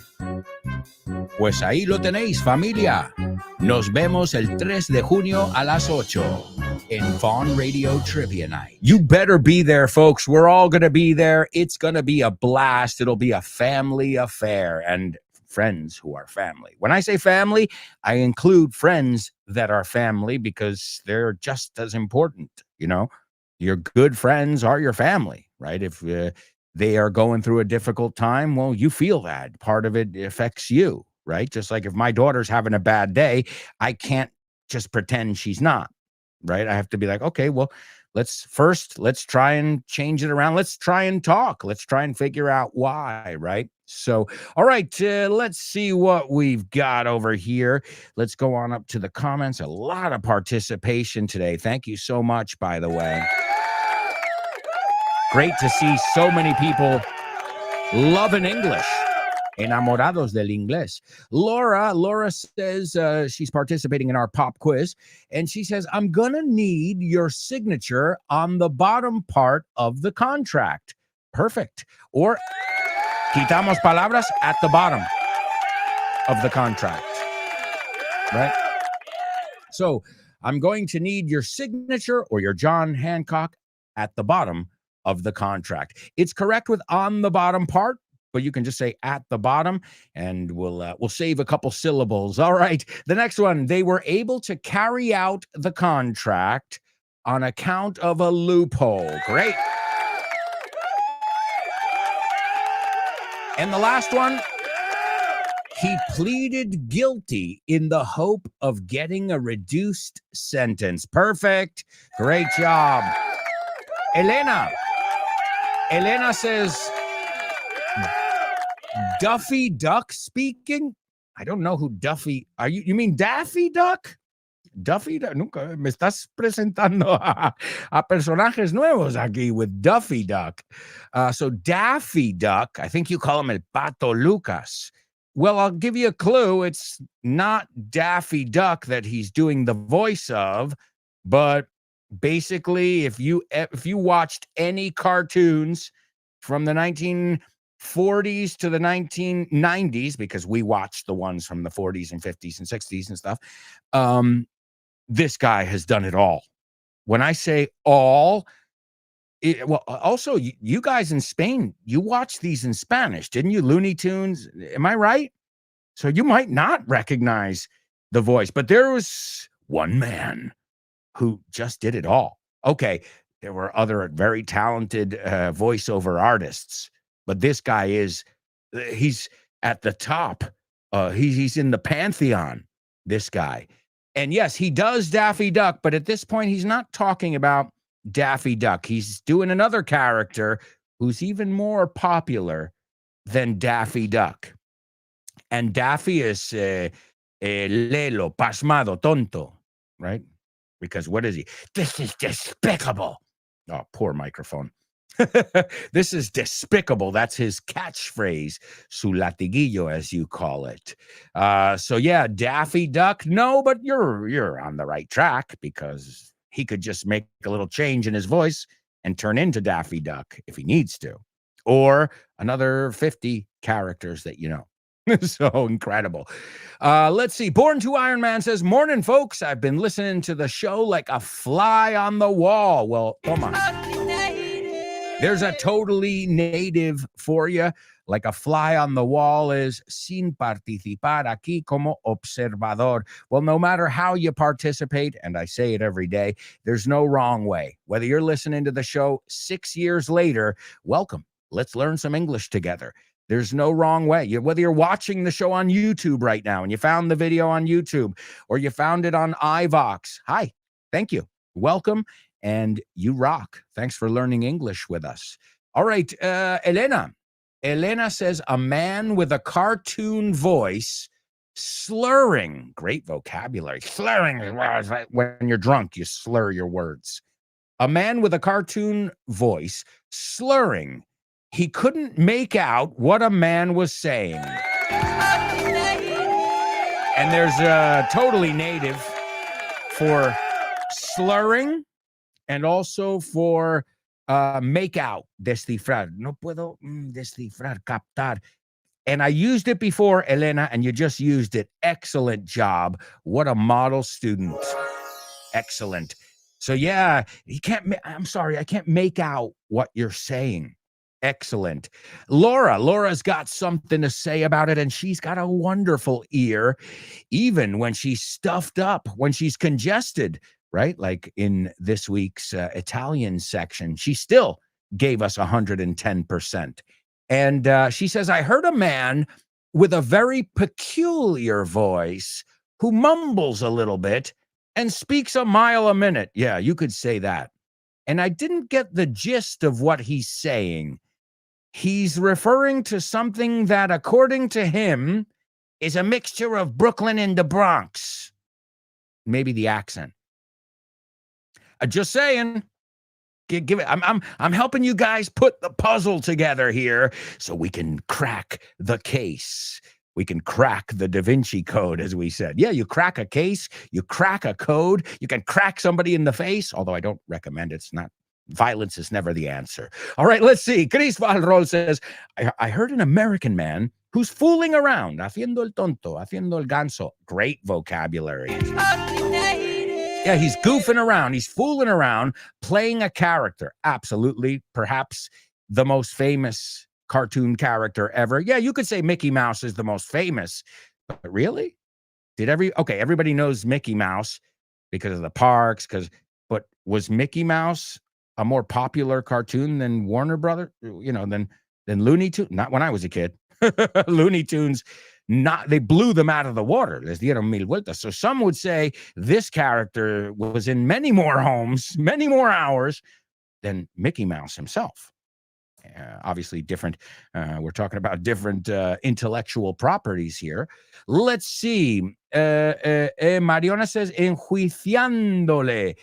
[SPEAKER 3] Pues ahí lo tenéis, familia. Nos vemos el 3 de junio a las 8 in Fawn Radio Trivia Night.
[SPEAKER 1] You better be there, folks. We're all going to be there. It's going to be a blast. It'll be a family affair and friends who are family. When I say family, I include friends that are family because they're just as important. You know, your good friends are your family, right? If they are going through a difficult time, well, you feel that. Part of it affects you, right? Just like if my daughter's having a bad day, I can't just pretend she's not, right? I have to be like, okay, well, let's try and change it around. Let's try and talk. Let's try and figure out why, right? So, all right, let's see what we've got over here. Let's go on up to the comments. A lot of participation today. Thank you so much, by the way. Great to see so many people loving English. Enamorados del inglés. Laura says she's participating in our pop quiz, and she says, I'm going to need your signature on the bottom part of the contract. Perfect. Or quitamos palabras at the bottom. of the contract, right? So I'm going to need your signature or your John Hancock at the bottom of the contract. It's correct with on the bottom part, but you can just say at the bottom, and we'll save a couple syllables. All right. The next one, they were able to carry out the contract on account of a loophole. Great. And the last one, he pleaded guilty in the hope of getting a reduced sentence. Perfect. Great job. Elena says, Duffy Duck speaking? I don't know who Duffy. You mean Daffy Duck? Duffy Duck. Nunca me estás presentando a personajes nuevos aquí with Duffy Duck. So Daffy Duck, I think you call him El Pato Lucas. Well, I'll give you a clue. It's not Daffy Duck that he's doing the voice of, but basically, if you watched any cartoons from the 1940s to the 1990s, because we watched the ones from the 40s and 50s and 60s and stuff, this guy has done it all. When I say all, also, you guys in Spain, you watched these in Spanish, didn't you? Looney Tunes, am I right? So you might not recognize the voice, but there was one man who just did it all. Okay, there were other very talented voiceover artists, but this guy he's at the top. He's in the pantheon, this guy. And yes, he does Daffy Duck, but at this point, he's not talking about Daffy Duck. He's doing another character who's even more popular than Daffy Duck. And Daffy is lelo, pasmado, tonto, right? Because what is he? This is despicable. Oh, poor microphone. This is despicable. That's his catchphrase, su latiguillo, as you call it. So yeah, Daffy Duck. No, but you're on the right track, because he could just make a little change in his voice and turn into Daffy Duck if he needs to, or another 50 characters that you know. So incredible. Let's see. Born to Iron Man says, morning, folks. I've been listening to the show like a fly on the wall. Well, come on. There's a totally native for you. Like a fly on the wall is sin participar aquí como observador. Well, no matter how you participate, and I say it every day, there's no wrong way. Whether you're listening to the show 6 years later, welcome. Let's learn some English together. There's no wrong way. Whether you're watching the show on YouTube right now and you found the video on YouTube, or you found it on iVox. Hi, thank you. Welcome, and you rock. Thanks for learning English with us. All right, Elena. Elena says, a man with a cartoon voice slurring. Great vocabulary. Slurring. When you're drunk, you slur your words. A man with a cartoon voice slurring. He couldn't make out what a man was saying. And there's a totally native for slurring and also for make out, descifrar. No puedo descifrar, captar. And I used it before, Elena, and you just used it. Excellent job. What a model student. Excellent. So yeah, I'm sorry, I can't make out what you're saying. Excellent. Laura's got something to say about it, and she's got a wonderful ear, even when she's stuffed up, when she's congested, right? Like in this week's Italian section, she still gave us 110%. And she says, I heard a man with a very peculiar voice who mumbles a little bit and speaks a mile a minute. Yeah, you could say that. And I didn't get the gist of what he's saying. He's referring to something that, according to him, is a mixture of Brooklyn and the Bronx. Maybe the accent. Just saying. Give it. I'm helping you guys put the puzzle together here so we can crack the case. We can crack the Da Vinci Code, as we said. Yeah, you crack a case, you crack a code, you can crack somebody in the face, although I don't recommend it. It's not. Violence is never the answer. All right, let's see. Chris Valrol says, I heard an American man who's fooling around, haciendo el tonto, haciendo el ganso. Great vocabulary. Yeah, he's goofing around. He's fooling around, playing a character. Absolutely, perhaps the most famous cartoon character ever. Yeah, you could say Mickey Mouse is the most famous, but really? Everybody knows Mickey Mouse because of the parks, but was Mickey Mouse a more popular cartoon than Warner Brothers, than Looney Tunes? Not when I was a kid. Looney Tunes, they blew them out of the water. Les dieron mil vueltas. So some would say this character was in many more homes, many more hours than Mickey Mouse himself. Obviously different. We're talking about different intellectual properties here. Let's see. Mariona says, enjuiciándole.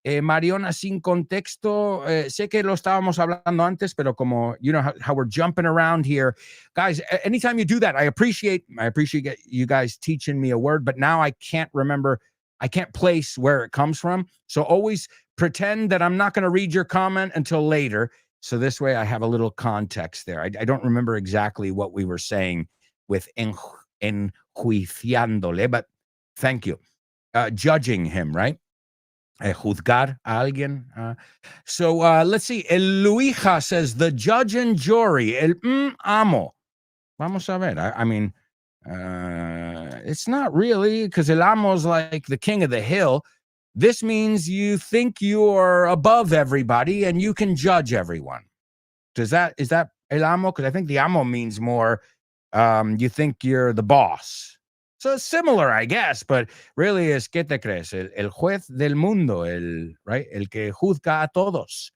[SPEAKER 1] Mariona, sin contexto, sé que lo estábamos hablando antes, pero como, how we're jumping around here. Guys, anytime you do that, I appreciate you guys teaching me a word, but now I can't remember, I can't place where it comes from. So always pretend that I'm not going to read your comment until later. So this way I have a little context there. I don't remember exactly what we were saying with enjuiciándole, but thank you. Judging him, right? Juzgar a alguien. So let's see. El Luija says, the judge and jury. El amo. Vamos a ver. I mean, it's not really, because el amo is like the king of the hill. This means you think you're above everybody and you can judge everyone. Is that el amo? Because I think the amo means more, you think you're the boss. So it's similar, I guess, but really es ¿qué te crees? El juez del mundo, right? El que juzga a todos.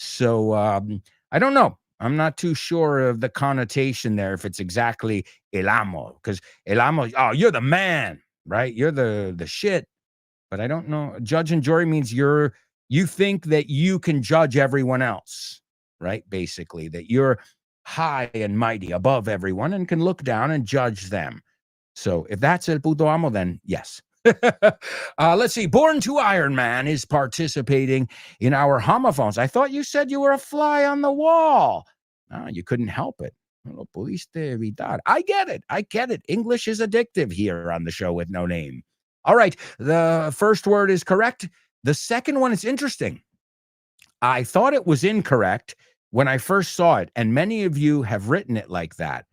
[SPEAKER 1] So I don't know. I'm not too sure of the connotation there, if it's exactly el amo, because el amo, oh, you're the man, right? You're the shit. But I don't know. Judge and jury means you think that you can judge everyone else, right? Basically, that you're high and mighty above everyone and can look down and judge them. So if that's el puto amo, then yes. Let's see. Born to Iron Man is participating in our homophones. I thought you said you were a fly on the wall. You couldn't help it. No lo pudiste evitar. I get it. English is addictive here on the show with no name. All right. The first word is correct. The second one is interesting. I thought it was incorrect when I first saw it, and many of you have written it like that.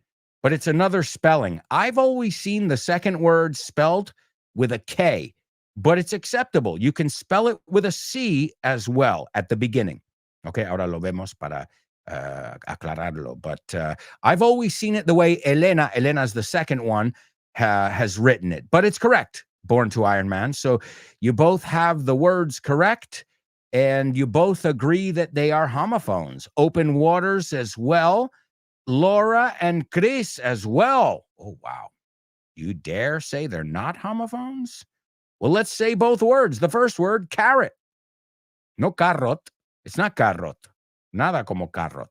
[SPEAKER 1] But it's another spelling. I've always seen the second word spelled with a K, but it's acceptable. You can spell it with a C as well at the beginning. Okay, ahora lo vemos para aclararlo. But I've always seen it the way Elena's the second one, has written it. But it's correct, Born to Iron Man. So you both have the words correct, and you both agree that they are homophones. Open Waters as well. Laura and Chris as well. Oh, wow. You dare say they're not homophones? Well, let's say both words. The first word, carrot. No carrot. It's not carrot. Nada como carrot.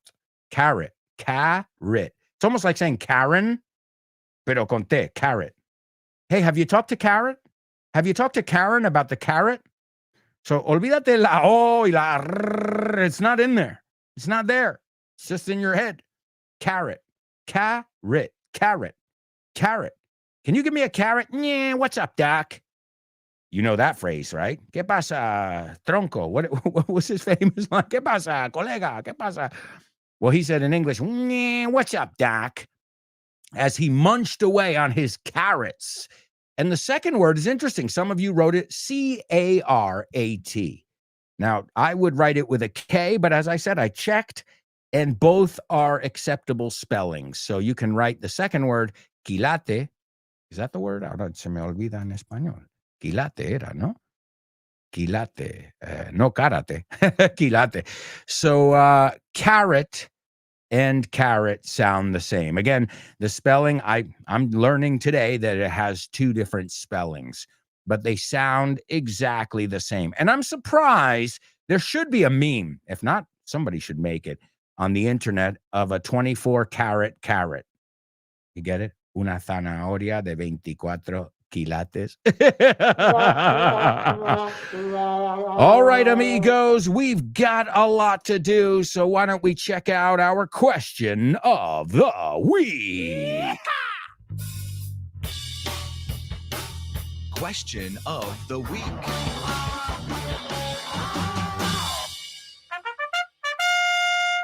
[SPEAKER 1] Carrot. Carrot. It's almost like saying Karen, pero con T. Carrot. Hey, have you talked to Carrot? Have you talked to Karen about the carrot? So, olvídate la O y la R. It's not in there. It's not there. It's just in your head. Carrot. Carrot. Carrot. Carrot. Can you give me a carrot? Yeah, what's up, Doc? You know that phrase, right? ¿Qué pasa, tronco? What was his famous line? ¿Qué pasa, colega? ¿Qué pasa? Well, he said in English, what's up, Doc? As he munched away on his carrots. And the second word is interesting. Some of you wrote it C-A-R-A-T. Now, I would write it with a K, but as I said, I checked, and both are acceptable spellings. So you can write the second word, quilate. Is that the word? Ahora se me olvida en español. Quilate era, ¿no? Quilate. No karate. Quilate. So carrot and carrot sound the same. Again, the spelling, I'm learning today that it has two different spellings, but they sound exactly the same. And I'm surprised. There should be a meme. If not, somebody should make it on the internet of a 24-carat carrot. You get it? Una zanahoria de 24 quilates. All right, amigos, we've got a lot to do, so why don't we check out our question of the week?
[SPEAKER 3] question of the week.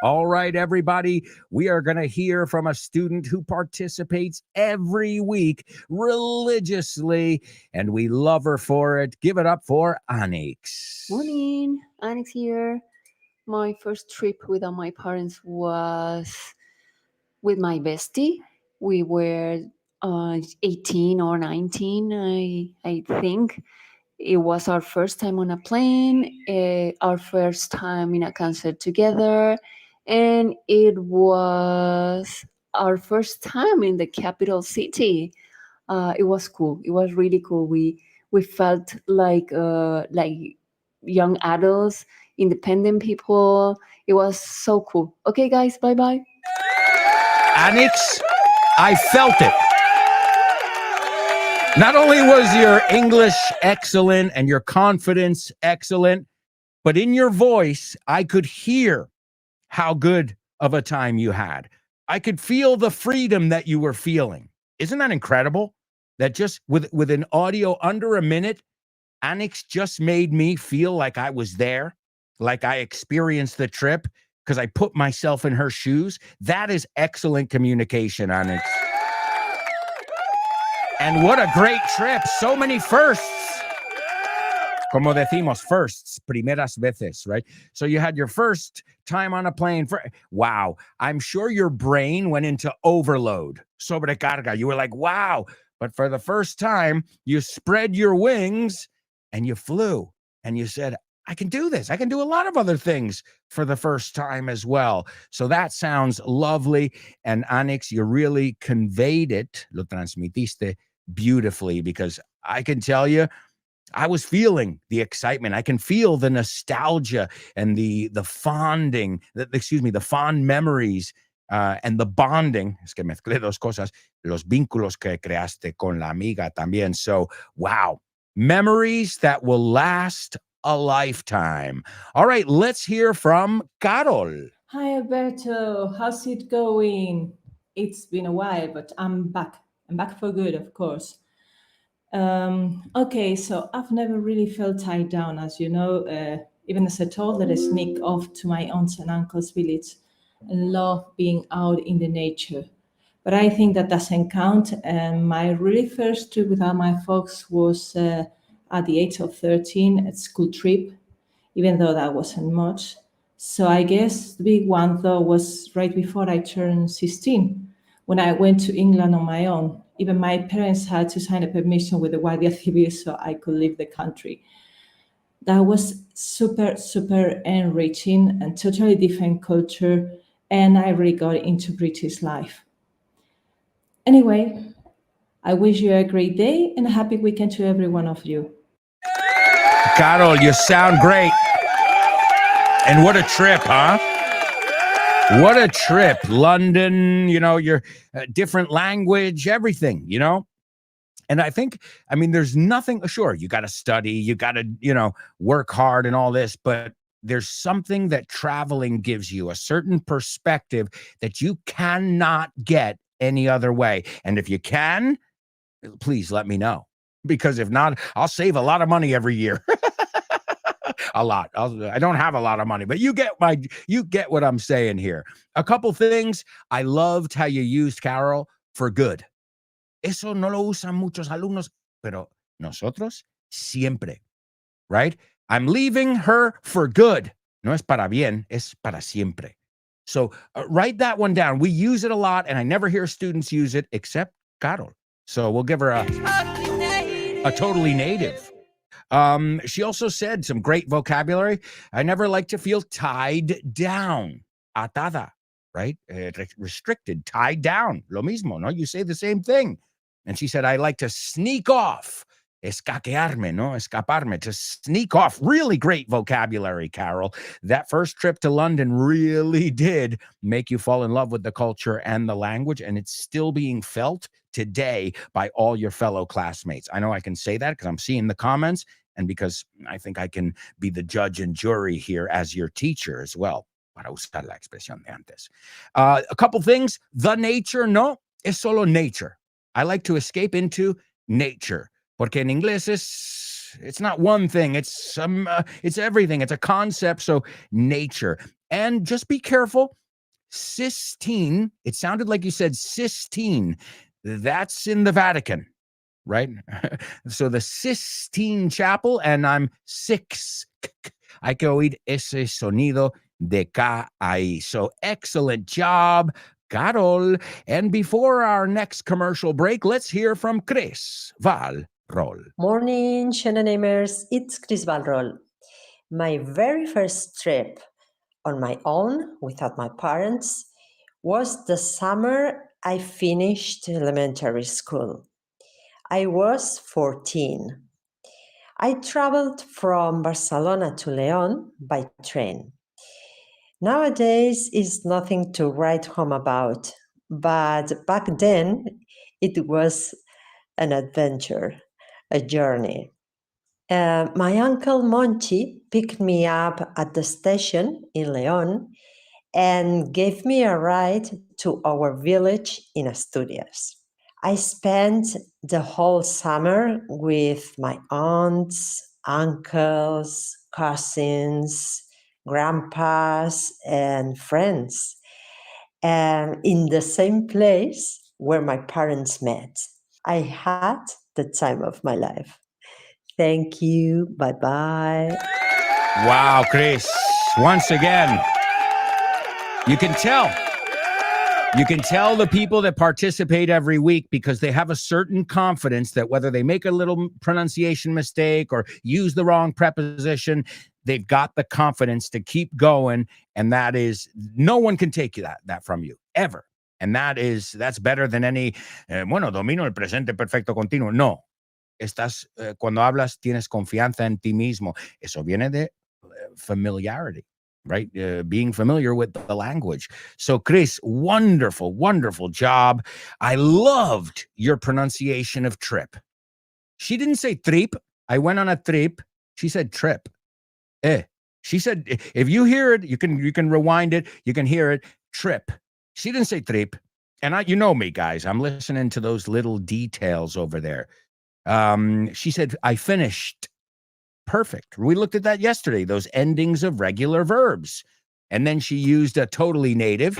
[SPEAKER 1] All right, everybody, we are going to hear from a student who participates every week religiously, and we love her for it. Give it up for Anix.
[SPEAKER 9] Morning, Alex here. My first trip without my parents was with my bestie. We were 18 or 19, I think. It was our first time on a plane, our first time in a concert together, and it was our first time in the capital city. It was cool. It was really cool. We felt like young adults, independent people. It was so cool. Okay, guys, bye bye.
[SPEAKER 1] Anix, I felt it. Not only was your English excellent and your confidence excellent, but in your voice, I could hear how good of a time you had. I could feel the freedom that you were feeling. Isn't that incredible? That just with an audio under a minute, Anix just made me feel like I was there, like I experienced the trip because I put myself in her shoes. That is excellent communication, Anix. And what a great trip. So many firsts. Como decimos, firsts, primeras veces, right? So you had your first time on a plane. Wow. I'm sure your brain went into overload, sobrecarga. You were like, wow. But for the first time, you spread your wings and you flew. And you said, I can do this. I can do a lot of other things for the first time as well. So that sounds lovely. And Anix, you really conveyed it. Lo transmitiste beautifully, because I can tell you, I was feeling the excitement. I can feel the nostalgia and the fond memories and the bonding. Es que mezclé dos cosas, los vínculos que creaste con la amiga también. So, wow, memories that will last a lifetime. All right, let's hear from Carol.
[SPEAKER 10] Hi, Alberto. How's it going? It's been a while, but I'm back. I'm back for good, of course. Okay, so I've never really felt tied down, as you know. Even as a toddler, I sneak off to my aunts and uncles' village and love being out in the nature. But I think that doesn't count. My really first trip without my folks was at the age of 13, a school trip, even though that wasn't much. So I guess the big one, though, was right before I turned 16, when I went to England on my own. Even my parents had to sign a permission with the Guardia Civil so I could leave the country. That was super, super enriching and totally different culture, and I really got into British life. Anyway, I wish you a great day and a happy weekend to every one of you.
[SPEAKER 1] Carol, you sound great. And what a trip, huh? What a trip. London, your different language, everything, And I think, there's nothing, sure, you got to study, you got to, work hard and all this, but there's something that traveling gives you, a certain perspective that you cannot get any other way. And if you can, please let me know. Because if not, I'll save a lot of money every year. A lot. I don't have a lot of money, but you get what I'm saying here. A couple things. I loved how you used, Carol, for good. Eso no lo usan muchos alumnos, pero nosotros siempre, right? I'm leaving her for good. No es para bien, es para siempre. So write that one down. We use it a lot, and I never hear students use it except Carol. So we'll give her a totally native. She also said some great vocabulary. I never like to feel tied down. Atada, right? Restricted, tied down. Lo mismo, no? You say the same thing. And she said, I like to sneak off. Escaquearme, no? Escaparme, to sneak off. Really great vocabulary, Carol. That first trip to London really did make you fall in love with the culture and the language, and it's still being felt today by all your fellow classmates. I know I can say that because I'm seeing the comments, and because I think I can be the judge and jury here as your teacher as well. Para usar la expresión de antes. A couple things. The nature, no, es solo nature. I like to escape into nature. Porque en inglés it's not one thing, it's everything. It's a concept, so nature. And just be careful. Sistine, it sounded like you said Sistine. That's in the Vatican, right? So the Sistine Chapel, and I'm six. Hay que oír ese sonido de K ahí. So excellent job, Carol. And before our next commercial break, let's hear from Chris Valrol.
[SPEAKER 11] Morning, Shannon-amers. It's Chris Valrol. My very first trip on my own, without my parents, was the summer I finished elementary school. I was 14. I traveled from Barcelona to León by train. Nowadays, it's nothing to write home about, but back then, it was an adventure, a journey. My uncle Monchi picked me up at the station in León and gave me a ride to our village in Asturias. I spent the whole summer with my aunts, uncles, cousins, grandpas, and friends, and in the same place where my parents met. I had the time of my life. Thank you. Bye-bye.
[SPEAKER 1] Wow, Chris. Once again, you can tell the people that participate every week because they have a certain confidence that whether they make a little pronunciation mistake or use the wrong preposition, they've got the confidence to keep going. And that is, no one can take that from you, ever. And that's better than any, domino el presente perfecto continuo. No. Cuando hablas, tienes confianza en ti mismo. Eso viene de familiarity, right? Being familiar with the language. So, Chris, wonderful, wonderful job. I loved your pronunciation of trip. She didn't say trip. I went on a trip. She said trip. She said, if you hear it, you can rewind it. You can hear it. Trip. She didn't say trip. And you know me, guys. I'm listening to those little details over there. She said, I finished. Perfect. We looked at that yesterday, those endings of regular verbs. And then she used a totally native.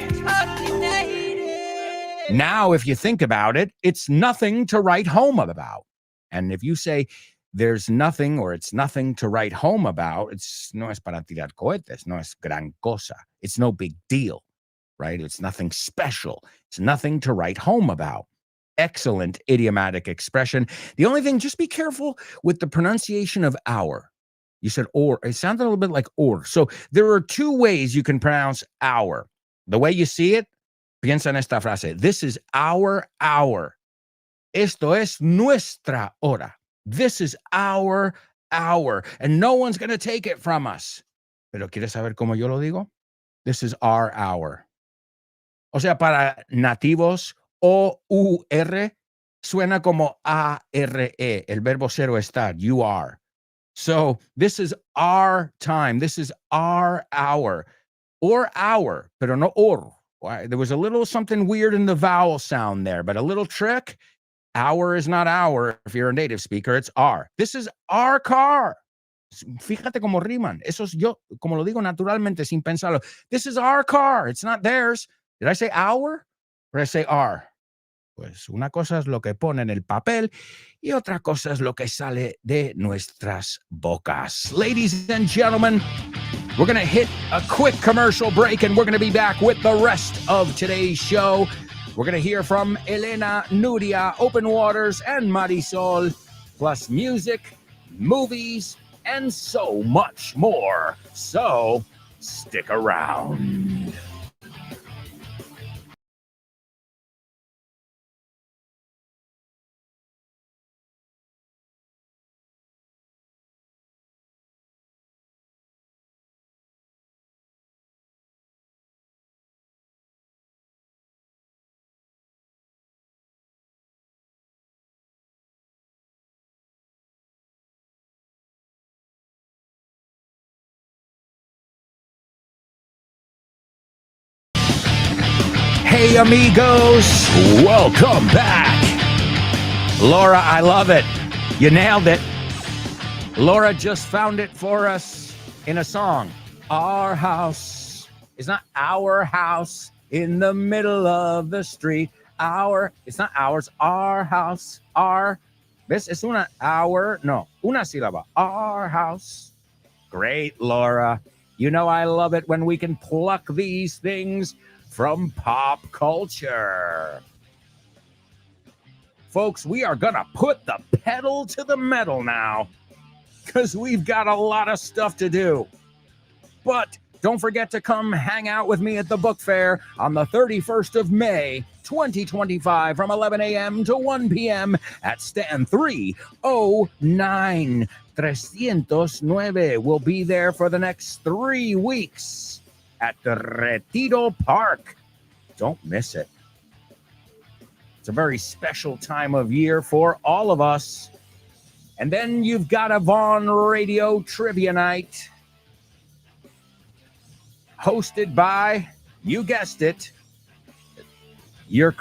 [SPEAKER 1] Now, if you think about it, it's nothing to write home about. And if you say there's nothing or it's nothing to write home about, no es para tirar cohetes, no es gran cosa. It's no big deal, right? It's nothing special. It's nothing to write home about. Excellent idiomatic expression. The only thing, just be careful with the pronunciation of our. You said or. It sounded a little bit like or. So there are two ways you can pronounce our. The way you see it, piensa en esta frase. This is our hour. Esto es nuestra hora. This is our hour. And no one's going to take it from us. Pero ¿quieres saber cómo yo lo digo? This is our hour. O sea, para nativos, O-U-R suena como A-R-E, el verbo cero estar, you are. So this is our time. This is our hour. Or hour, pero no or. There was a little something weird in the vowel sound there, but a little trick. Hour is not our. If you're a native speaker, it's our. This is our car. Fíjate cómo riman. Eso es yo, como lo digo naturalmente, sin pensarlo. This is our car. It's not theirs. Did I say our? Or did I say our? Pues una cosa es lo que pone en el papel y otra cosa es lo que sale de nuestras bocas. Ladies and gentlemen, we're going to hit a quick commercial break and we're going to be back with the rest of today's show. We're going to hear from Elena, Nuria, Open Waters, and Marisol, plus music, movies, and so much more. So stick around. Hey, amigos, welcome back. Laura, I love it. You nailed it. Laura just found it for us in a song. Our house is not our house in the middle of the street. It's not ours, our house, our. ¿Ves? Es una sílaba. Our house. Great, Laura. You know I love it when we can pluck these things from pop culture. Folks, we are going to put the pedal to the metal now because we've got a lot of stuff to do. But don't forget to come hang out with me at the book fair on the 31st of May, 2025 from 11 a.m. to 1 p.m. at stand 309. 309 will be there for the next 3 weeks at the Retiro Park. Don't miss it. It's a very special time of year for all of us. And then you've got a Vaughn Radio Trivia Night hosted by, you guessed it, your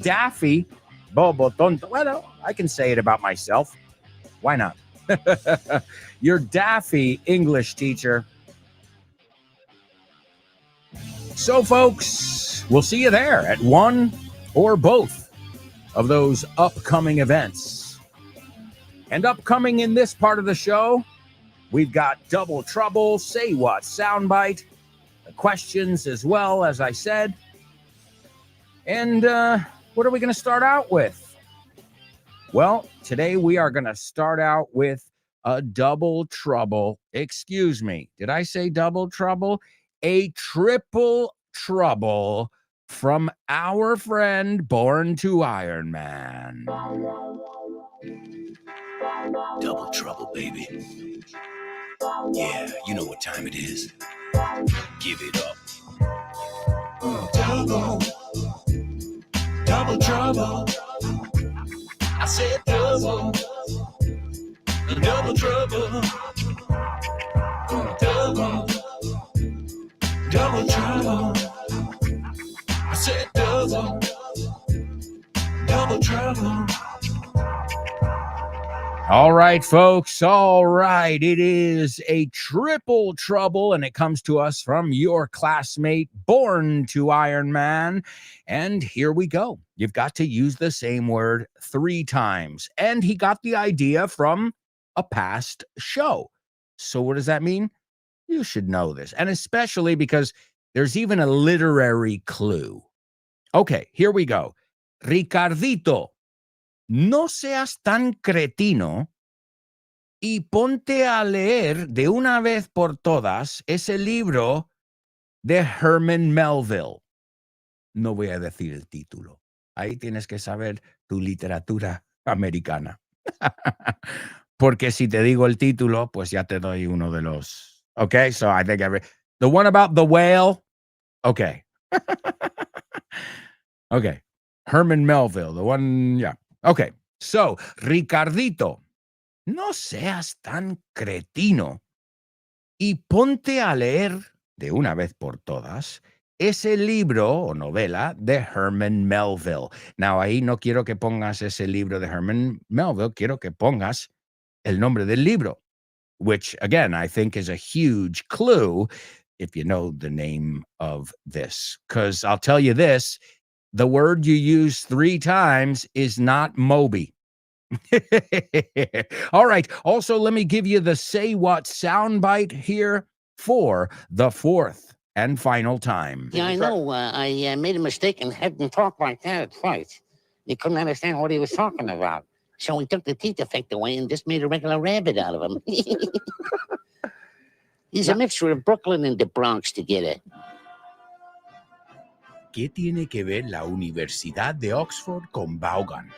[SPEAKER 1] daffy, Bobo Tonto. Well, I can say it about myself. Why not? Your daffy English teacher. So, folks, we'll see you there at one or both of those upcoming events. And upcoming in this part of the show, we've got Double Trouble, Say What, Soundbite, the questions as well, as I said. And what are we going to start out with? Well, today we are going to start out with a double trouble. Excuse me. Did I say double trouble? A triple trouble from our friend Born to Iron Man.
[SPEAKER 3] Double trouble, baby. Yeah, you know what time it is. Give it up. Double trouble. I said double trouble. Double trouble. I said double trouble.
[SPEAKER 1] All right, folks. All right. It is a triple trouble, and it comes to us from your classmate, Born to Iron Man. And here we go. You've got to use the same word 3 times. And he got the idea from a past show. So what does that mean? You should know this. And especially because there's even a literary clue. Okay, here we go. Ricardito. No seas tan cretino y ponte a leer de una vez por todas ese libro de Herman Melville. No voy a decir el título. Ahí tienes que saber tu literatura americana. Porque si te digo el título, pues ya te doy uno de los. Okay, so I think the one about the whale. Okay. Okay. Herman Melville, the one, yeah. Okay, so, Ricardito, no seas tan cretino y ponte a leer de una vez por todas ese libro o novela de Herman Melville. Now, ahí no quiero que pongas ese libro de Herman Melville, quiero que pongas el nombre del libro, which, again, I think is a huge clue if you know the name of this. Because I'll tell you this, the word you use 3 times is not Moby. All right. Also, let me give you the Say What soundbite here for the 4th and final time.
[SPEAKER 6] Yeah, I know. I made a mistake and had him talk like that at first. He couldn't understand what he was talking about. So we took the teeth effect away and just made a regular rabbit out of him. He's a mixture of Brooklyn and the Bronx together.
[SPEAKER 3] ¿Qué tiene que ver la Universidad de Oxford con Vaughan?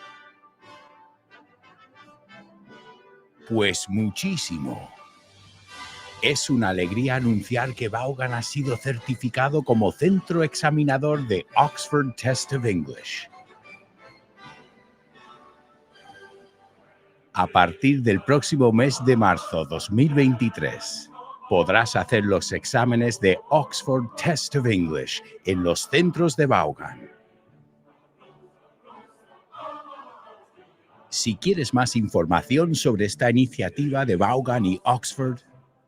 [SPEAKER 3] Pues muchísimo. Es una alegría anunciar que Vaughan ha sido certificado como centro examinador de Oxford Test of English. A partir del próximo mes de marzo 2023, podrás hacer los exámenes de Oxford Test of English en los centros de Vaughan.
[SPEAKER 4] Si quieres más información sobre esta iniciativa de Vaughan y Oxford,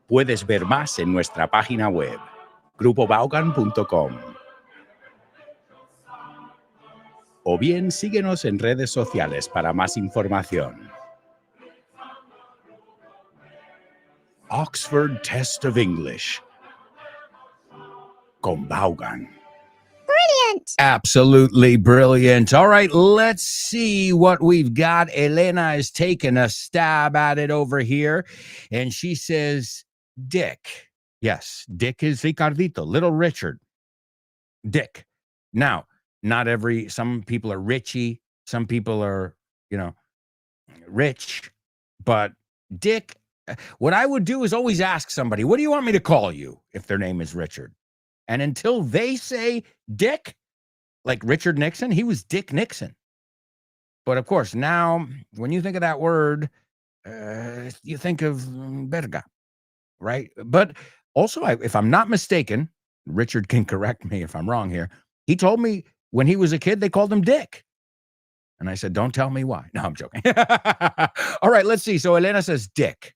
[SPEAKER 4] puedes ver más en nuestra página web, grupovaughan.com. O bien síguenos en redes sociales para más información. Oxford Test of English con Vaughan.
[SPEAKER 8] Brilliant!
[SPEAKER 1] Absolutely brilliant. All right, let's see what we've got. Elena is taking a stab at it over here, and she says, Dick. Yes, Dick is Ricardito, little Richard. Dick. Now, some people are Richie, some people are, rich, but Dick, what I would do is always ask somebody, what do you want me to call you if their name is Richard? And until they say Dick, like Richard Nixon, he was Dick Nixon. But of course, now when you think of that word, you think of verga, right? But also, if I'm not mistaken, Richard can correct me if I'm wrong here. He told me when he was a kid, they called him Dick. And I said, don't tell me why. No, I'm joking. All right, let's see. So Elena says, Dick,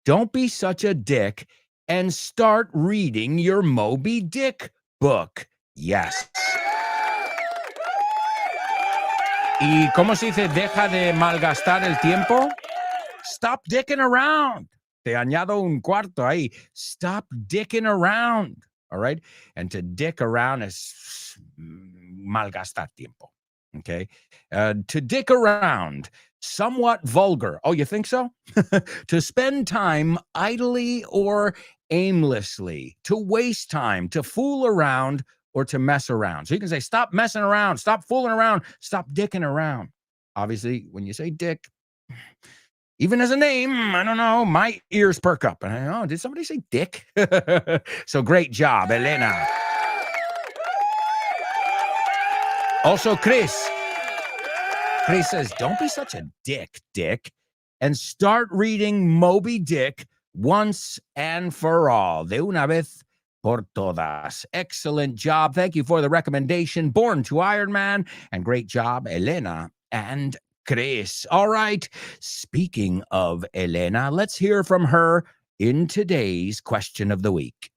[SPEAKER 1] don't be such a dick and start reading your Moby Dick book. Yes. ¿Y cómo se dice deja de malgastar el tiempo? Stop dicking around. Te añado un cuarto ahí. Stop dicking around. All right? And to dick around is malgastar tiempo. Okay? To dick around, somewhat vulgar. Oh, you think so? To spend time idly or aimlessly, to waste time, to fool around, or to mess around. So you can say, stop messing around, stop fooling around, stop dicking around. Obviously, when you say dick, even as a name, I don't know, my ears perk up. And I know, did somebody say dick? So great job, Elena. Also, Chris says, don't be such a dick, and start reading Moby Dick once and for all. De una vez por todas. Excellent job. Thank you for the recommendation. Born to Iron Man. And great job, Elena and Chris. All right. Speaking of Elena, let's hear from her in today's question of the week.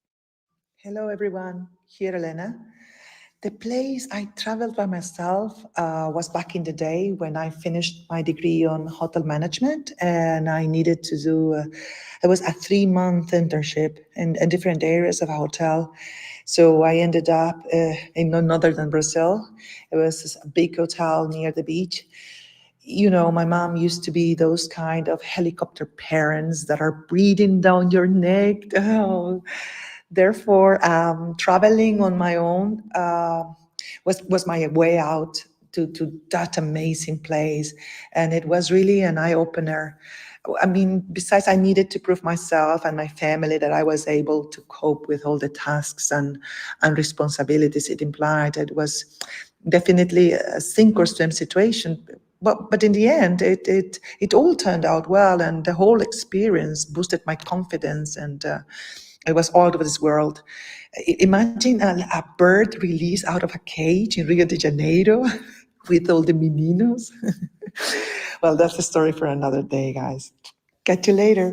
[SPEAKER 12] Hello, everyone. Here, Elena. The place I traveled by myself was back in the day when I finished my degree on hotel management, and I needed to do, it was a 3-month internship in different areas of a hotel. So I ended up in none other than Brazil. It was a big hotel near the beach. You know, my mom used to be those kind of helicopter parents that are breathing down your neck. Oh. Therefore, traveling on my own was my way out to that amazing place. And it was really an eye-opener. I mean, besides I needed to prove myself and my family that I was able to cope with all the tasks and responsibilities it implied. It was definitely a sink or swim situation. But in the end, it all turned out well, and the whole experience boosted my confidence, and it was all over this world. Imagine a bird released out of a cage in Rio de Janeiro with all the meninos. Well, that's a story for another day, guys. Catch you later.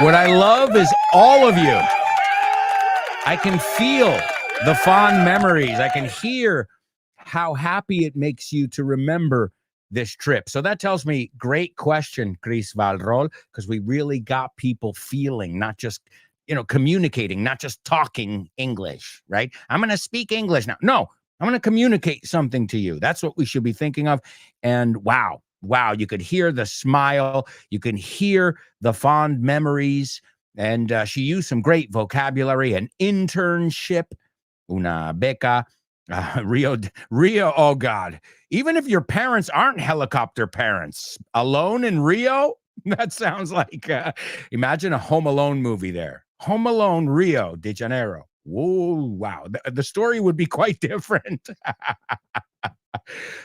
[SPEAKER 1] What I love is all of you. I can feel the fond memories. I can hear how happy it makes you to remember this trip. So that tells me, great question, Chris Valrol, because we really got people feeling, not just communicating, not just talking English, right? I'm going to speak English now. No, I'm going to communicate something to you. That's what we should be thinking of. And wow, you could hear the smile. You can hear the fond memories. And she used some great vocabulary, an internship, una beca, Rio, oh God. Even if your parents aren't helicopter parents, alone in Rio, that sounds like, imagine a Home Alone movie there. Home Alone, Rio de Janeiro. Whoa, wow. The story would be quite different.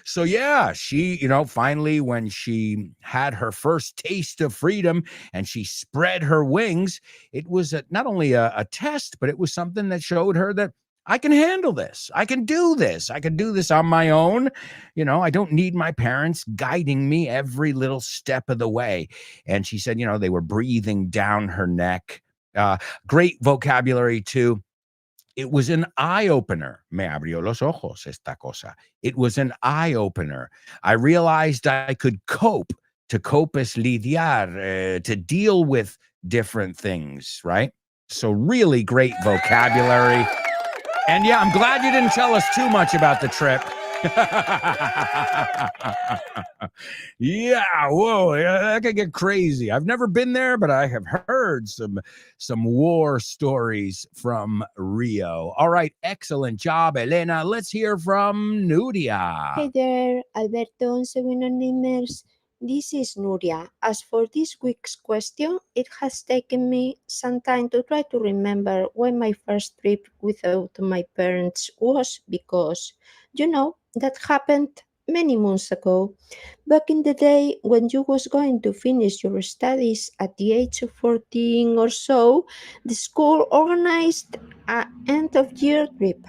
[SPEAKER 1] So yeah, she, finally, when she had her first taste of freedom and she spread her wings, it was not only a test, but it was something that showed her that, I can handle this. I can do this. I can do this on my own. You know, I don't need my parents guiding me every little step of the way. And she said, you know, they were breathing down her neck. Great vocabulary too. It was an eye-opener. Me abrió los ojos esta cosa. It was an eye-opener. I realized I could cope. To cope es lidiar, to deal with different things, right? So really great vocabulary. And yeah, I'm glad you didn't tell us too much about the trip. Yeah, whoa, that could get crazy. I've never been there, but I have heard some war stories from Rio. All right, excellent job, Elena. Let's hear from Nuria.
[SPEAKER 13] Hey there, Alberto and Namers. This is Nuria. As for this week's question, it has taken me some time to try to remember when my first trip without my parents was, because, you know, that happened many months ago. Back in the day when you was going to finish your studies at the age of 14 or so, the school organized an end-of-year trip.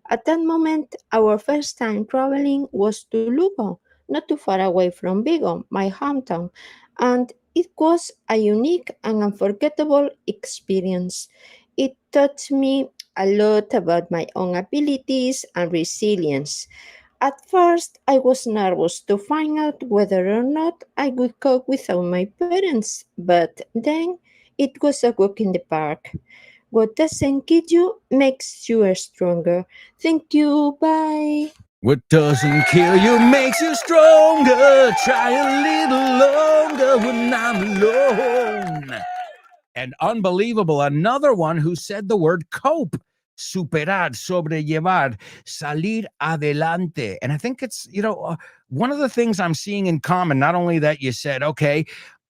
[SPEAKER 13] At that moment, our first time traveling was to Lugo, not too far away from Vigo, my hometown, and it was a unique and unforgettable experience. It taught me a lot about my own abilities and resilience. At first, I was nervous to find out whether or not I would cope without my parents, but then it was a walk in the park. What doesn't kill you makes you stronger. Thank you. Bye.
[SPEAKER 1] What doesn't kill you makes you stronger. Try a little longer when I'm alone. And unbelievable, another one who said the word cope. Superar, sobrellevar, salir adelante. And I think it's, one of the things I'm seeing in common, not only that you said, okay,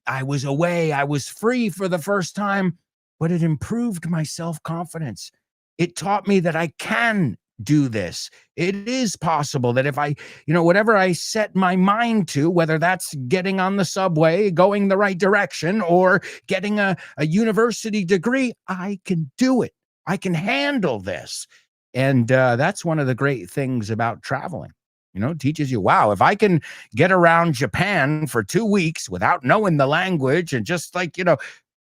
[SPEAKER 1] I was away, I was free for the first time, but it improved my self-confidence. It taught me that I can do this. It is possible that if I, whatever I set my mind to, whether that's getting on the subway, going the right direction, or getting a university degree, I can do it. I can handle this. And that's one of the great things about traveling. It teaches you, wow, if I can get around Japan for 2 weeks without knowing the language and just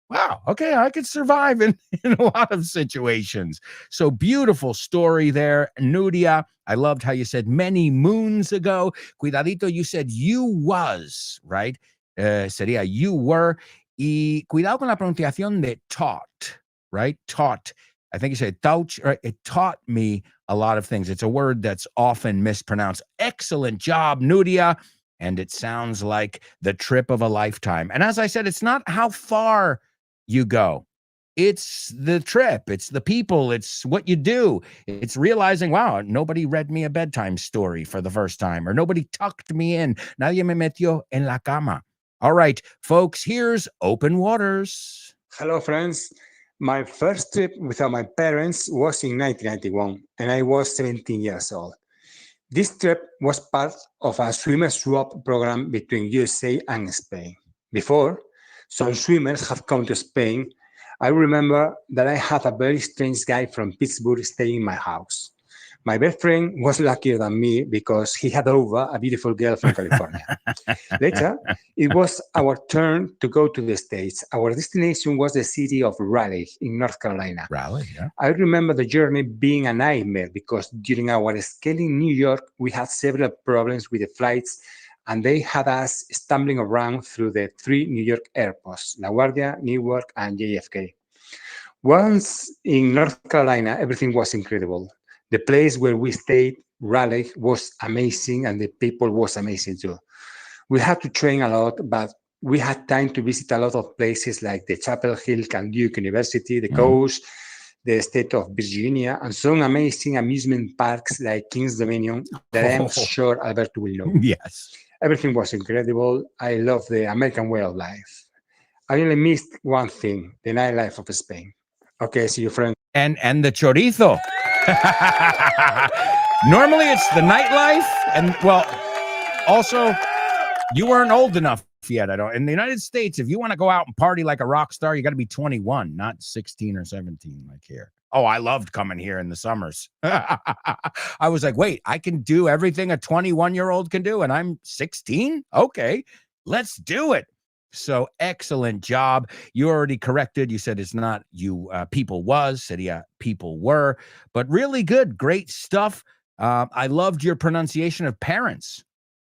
[SPEAKER 1] wow, okay, I could survive in a lot of situations. So beautiful story there, Nuria. I loved how you said many moons ago. Cuidadito, you said you was, right? Sería you were. Y cuidado con la pronunciación de taught, right? Taught. I think you said taught, right? It taught me a lot of things. It's a word that's often mispronounced. Excellent job, Nuria. And it sounds like the trip of a lifetime. And as I said, it's not how far you go. It's the trip. It's the people. It's what you do. It's realizing, wow, nobody read me a bedtime story for the first time, or nobody tucked me in. Nadie me metió en la cama. All right, folks, here's Open Waters.
[SPEAKER 14] Hello, friends. My first trip without my parents was in 1991, and I was 17 years old. This trip was part of a swimmer swap program between USA and Spain. Before some swimmers have come to Spain, I remember that I had a very strange guy from Pittsburgh staying in my house. My best friend was luckier than me because he had over a beautiful girl from California. Later, it was our turn to go to the States. Our destination was the city of Raleigh in North Carolina.
[SPEAKER 1] Raleigh, yeah.
[SPEAKER 14] I remember the journey being a nightmare because during our stay in New York, we had several problems with the flights, and they had us stumbling around through the 3 New York airports, LaGuardia, Newark, and JFK. Once in North Carolina, everything was incredible. The place where we stayed, Raleigh, was amazing, and the people was amazing too. We had to train a lot, but we had time to visit a lot of places like the Chapel Hill and Duke University, the coast, the state of Virginia, and some amazing amusement parks like King's Dominion that I'm sure Alberto will know.
[SPEAKER 1] Yes.
[SPEAKER 14] Everything was incredible. I love the American way of life. I only missed one thing, the nightlife of Spain. Okay, see you, friend.
[SPEAKER 1] And the chorizo. Normally it's the nightlife, and well, also you weren't old enough yet. In the United States, if you want to go out and party like a rock star, you got to be 21, not 16 or 17 like here. Oh, I loved coming here in the summers. I was like, wait, I can do everything a 21-year-old can do, and I'm 16? Okay, let's do it. So excellent job. You already corrected. You said it's not you, people was, sería people were, but really good. Great stuff. I loved your pronunciation of parents.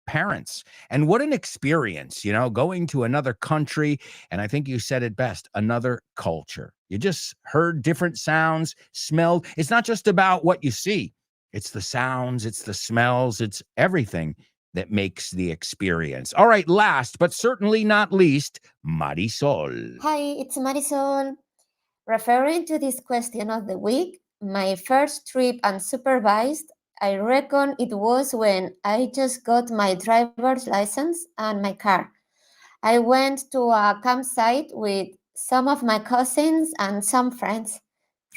[SPEAKER 1] Parents. And what an experience, going to another country. And I think you said it best, another culture. You just heard different sounds, smelled. It's not just about what you see. It's the sounds, it's the smells, it's everything that makes the experience. All right, last but certainly not least, Marisol.
[SPEAKER 13] Hi, it's Marisol. Referring to this question of the week, my first trip unsupervised, I reckon it was when I just got my driver's license and my car. I went to a campsite with some of my cousins and some friends,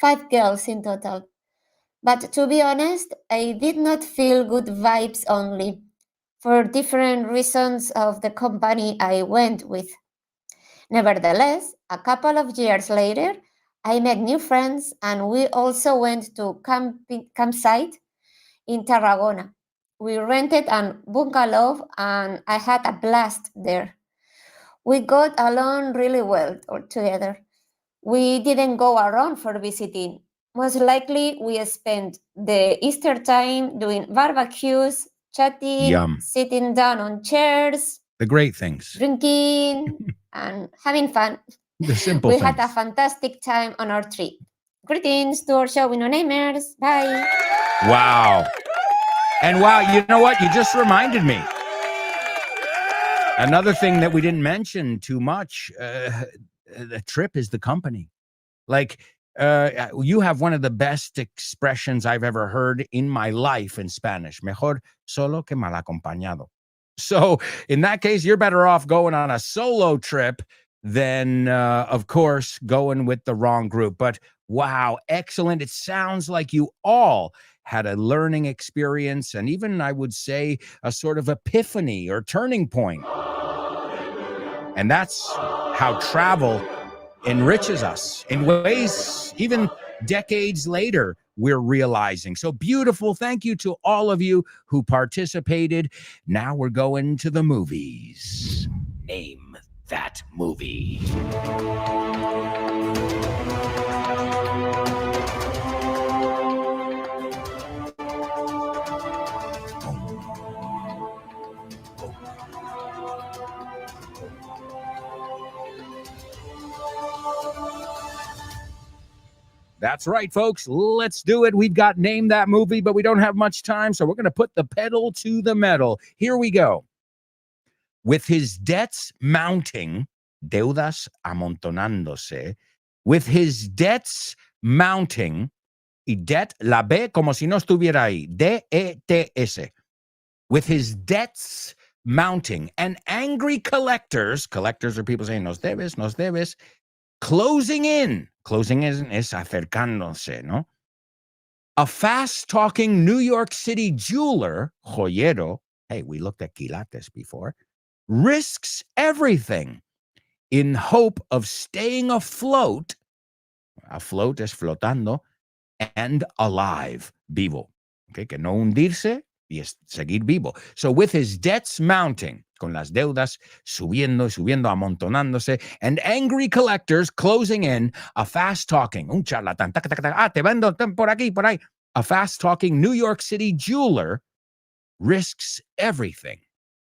[SPEAKER 13] 5 girls in total. But to be honest, I did not feel good vibes only, for different reasons of the company I went with. Nevertheless, a couple of years later, I met new friends and we also went to campsite in Tarragona. We rented a bungalow and I had a blast there. We got along really well together. We didn't go around for visiting. Most likely, we spent the Easter time doing barbecues, chatting,
[SPEAKER 1] Yum.
[SPEAKER 13] sitting down on chairs,
[SPEAKER 1] The great things.
[SPEAKER 13] drinking, and having fun.
[SPEAKER 1] The simple
[SPEAKER 13] We
[SPEAKER 1] things.
[SPEAKER 13] had a fantastic time on our trip. Greetings to our show, No Namers. Bye.
[SPEAKER 1] Wow. And wow, you know what? You just reminded me. Another thing that we didn't mention too much, the trip is the company. Like, you have one of the best expressions I've ever heard in my life in Spanish. Mejor solo que mal acompañado. So in that case, you're better off going on a solo trip than, of course, going with the wrong group. But wow, excellent. It sounds like you all had a learning experience and even, I would say, a sort of epiphany or turning point. And that's how travel enriches us in ways even decades later we're realizing. So beautiful. Thank you to all of you who participated. Now we're going to the movies. Name that movie. That's right, folks. Let's do it. We've got Name That Movie, but we don't have much time, so we're going to put the pedal to the metal. Here we go. With his debts mounting, deudas amontonándose, with his debts mounting, y debt, la B como si no estuviera ahí, D-E-T-S. With his debts mounting and angry collectors are people saying, nos debes, closing in es acercándose, ¿no? A fast-talking New York City jeweler, joyero, hey, we looked at quilates before, risks everything in hope of staying afloat es flotando, and alive, vivo. Okay, que no hundirse y seguir vivo. So with his debts mounting, con las deudas subiendo, amontonándose, and angry collectors closing in, a fast-talking, un charlatán, te vendo por aquí, por ahí. A fast-talking New York City jeweler risks everything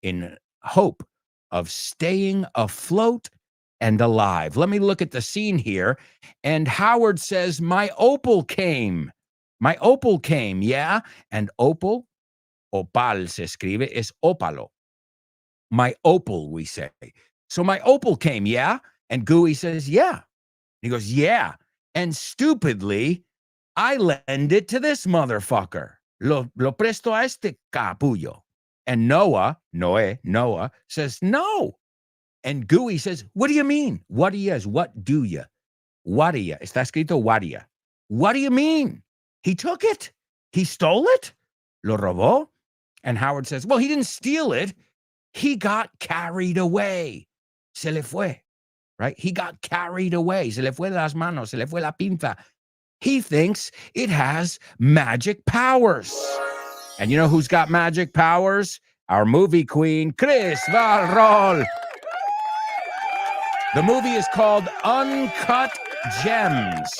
[SPEAKER 1] in hope of staying afloat and alive. Let me look at the scene here. And Howard says, my opal came. My opal came, yeah? And opal, opal se escribe, es ópalo. My opal, we say. So my opal came, yeah? And Gooey says, yeah. He goes, yeah. And stupidly, I lend it to this motherfucker. Lo presto a este capullo. And Noah says, no. And Gooey says, what do you mean? What do you? What do you? Waria. Está escrito waria. What do you mean? He took it. He stole it. Lo robó. And Howard says, well, he didn't steal it. He got carried away. Se le fue. Right? He got carried away. Se le fue de las manos. Se le fue la pinza. He thinks it has magic powers. And you know who's got magic powers? Our movie queen, Chris Valrol. The movie is called Uncut Gems.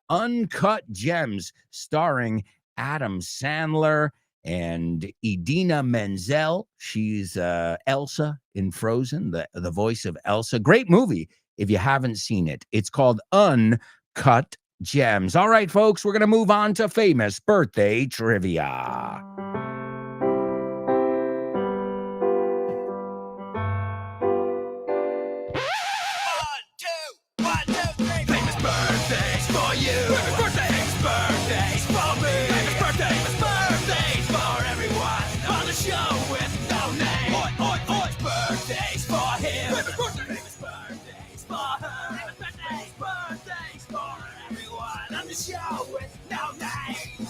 [SPEAKER 1] Uncut Gems, starring Adam Sandler and Idina Menzel. She's Elsa in Frozen, the voice of Elsa. Great movie if you haven't seen it. It's called Uncut Gems. All right, folks, we're going to move on to famous birthday trivia.
[SPEAKER 3] Famous birthdays for you. Famous birthdays for me. Famous birthdays for everyone on the show with no name. Oi, oi, oi. Birthdays for him. Famous birthdays for her. Famous birthdays for everyone on the show with no name.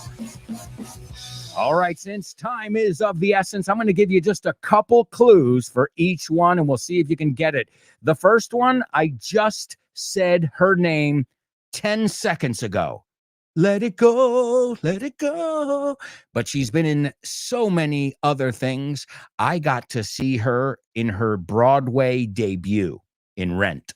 [SPEAKER 1] All right, since time is of the essence, I'm going to give you just a couple clues for each one, and we'll see if you can get it. The first one, I just said her name 10 seconds ago. Let it go, let it go. But she's been in so many other things. I got to see her in her Broadway debut in Rent,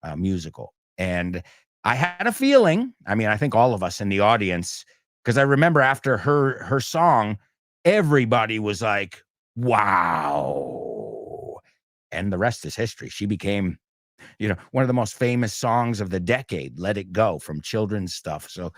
[SPEAKER 1] a musical. And I had a feeling, I mean, I think all of us in the audience, because I remember after her song, everybody was like, wow. And the rest is history. She became, one of the most famous songs of the decade, Let It Go, from children's stuff. So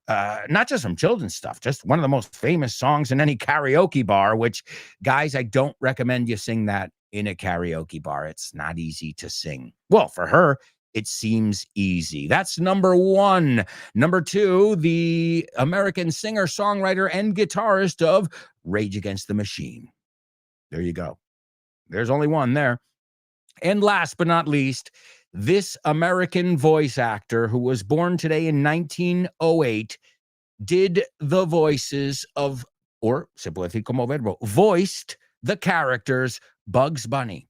[SPEAKER 1] not just from children's stuff, just one of the most famous songs in any karaoke bar, which, guys, I don't recommend you sing that in a karaoke bar. It's not easy to sing. Well, for her, it seems easy. That's number one. Number two, the American singer, songwriter, and guitarist of Rage Against the Machine. There you go. There's only one there. And last but not least, this American voice actor who was born today in 1908 did the voices of, or se puede decir como verbo, voiced the characters Bugs Bunny,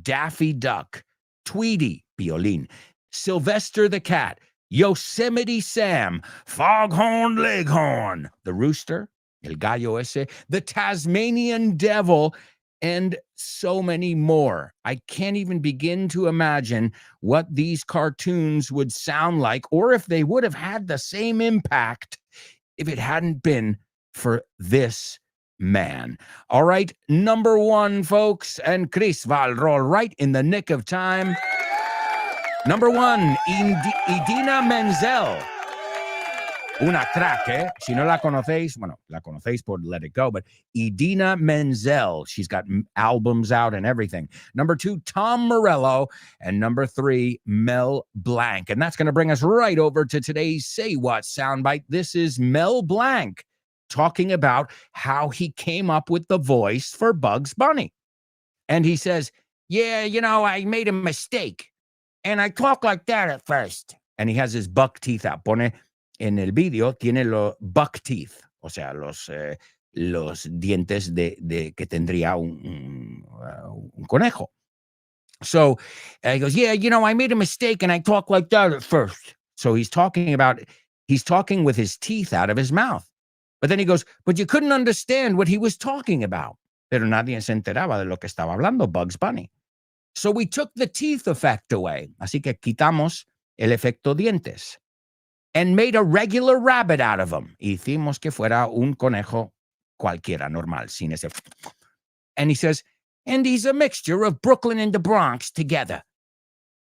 [SPEAKER 1] Daffy Duck, Tweety, Violin, Sylvester the Cat, Yosemite Sam, Foghorn Leghorn, the Rooster, El Gallo Ese, the Tasmanian Devil, and so many more. I can't even begin to imagine what these cartoons would sound like, or if they would have had the same impact if it hadn't been for this man. All right, number one, folks, and Chris Valrol right in the nick of time. Number one, Idina Menzel. Una crack, eh? Si no la conocéis, bueno, la conocéis por Let It Go, but Idina Menzel, she's got albums out and everything. Number two, Tom Morello. And number three, Mel Blanc. And that's going to bring us right over to today's Say What soundbite. This is Mel Blanc talking about how he came up with the voice for Bugs Bunny. And he says, yeah, I made a mistake. And I talk like that at first. And he has his buck teeth out. Pone en el video, tiene los buck teeth. O sea, los dientes de que tendría un conejo. So he goes, yeah, I made a mistake and I talk like that at first. So he's talking with his teeth out of his mouth. But then he goes, but you couldn't understand what he was talking about. Pero nadie se enteraba de lo que estaba hablando Bugs Bunny. So we took the teeth effect away. Así que quitamos el efecto dientes. And made a regular rabbit out of him. Hicimos que fuera un conejo cualquiera, normal, sin ese. And he says, and he's a mixture of Brooklyn and the Bronx together.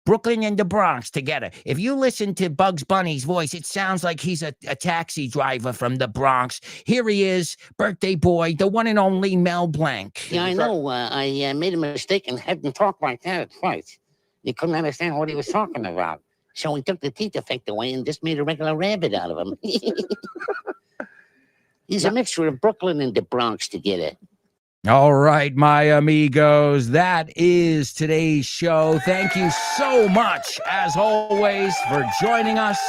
[SPEAKER 1] Brooklyn and the Bronx together. If you listen to Bugs Bunny's voice, it sounds like he's a taxi driver from the Bronx. Here he is, birthday boy, the one and only Mel Blanc.
[SPEAKER 6] Yeah, I know. I made a mistake and had him talk like that at first. You couldn't understand what he was talking about. So we took the teeth effect away and just made a regular rabbit out of him. He's a mixture of Brooklyn and the Bronx together.
[SPEAKER 1] All right, my amigos, that is today's show. Thank you so much, as always, for joining us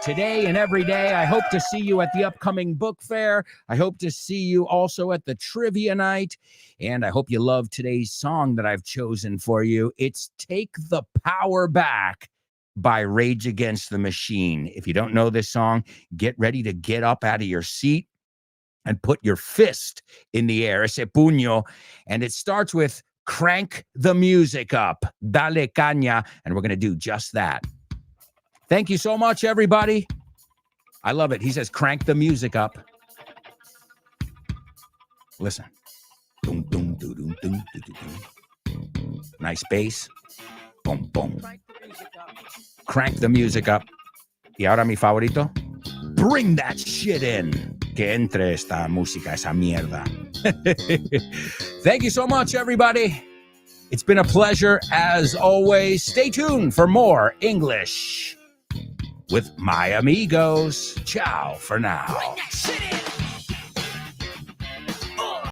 [SPEAKER 1] today and every day. I hope to see you at the upcoming book fair. I hope to see you also at the trivia night. And I hope you love today's song that I've chosen for you. It's Take the Power Back by Rage Against the Machine. If you don't know this song, get ready to get up out of your seat and put your fist in the air, ese puño, and it starts with crank the music up, dale caña, and we're going to do just that. Thank you so much, everybody. I love it. He says, crank the music up. Listen. Boom, boom, doo, doo, doo, doo, doo, doo. Nice bass. Boom, boom. Crank the music up. Y ahora mi favorito. Bring that shit in. Que entre esta música, esa mierda. Thank you so much, everybody. It's been a pleasure as always. Stay tuned for more English with my amigos. Ciao for now.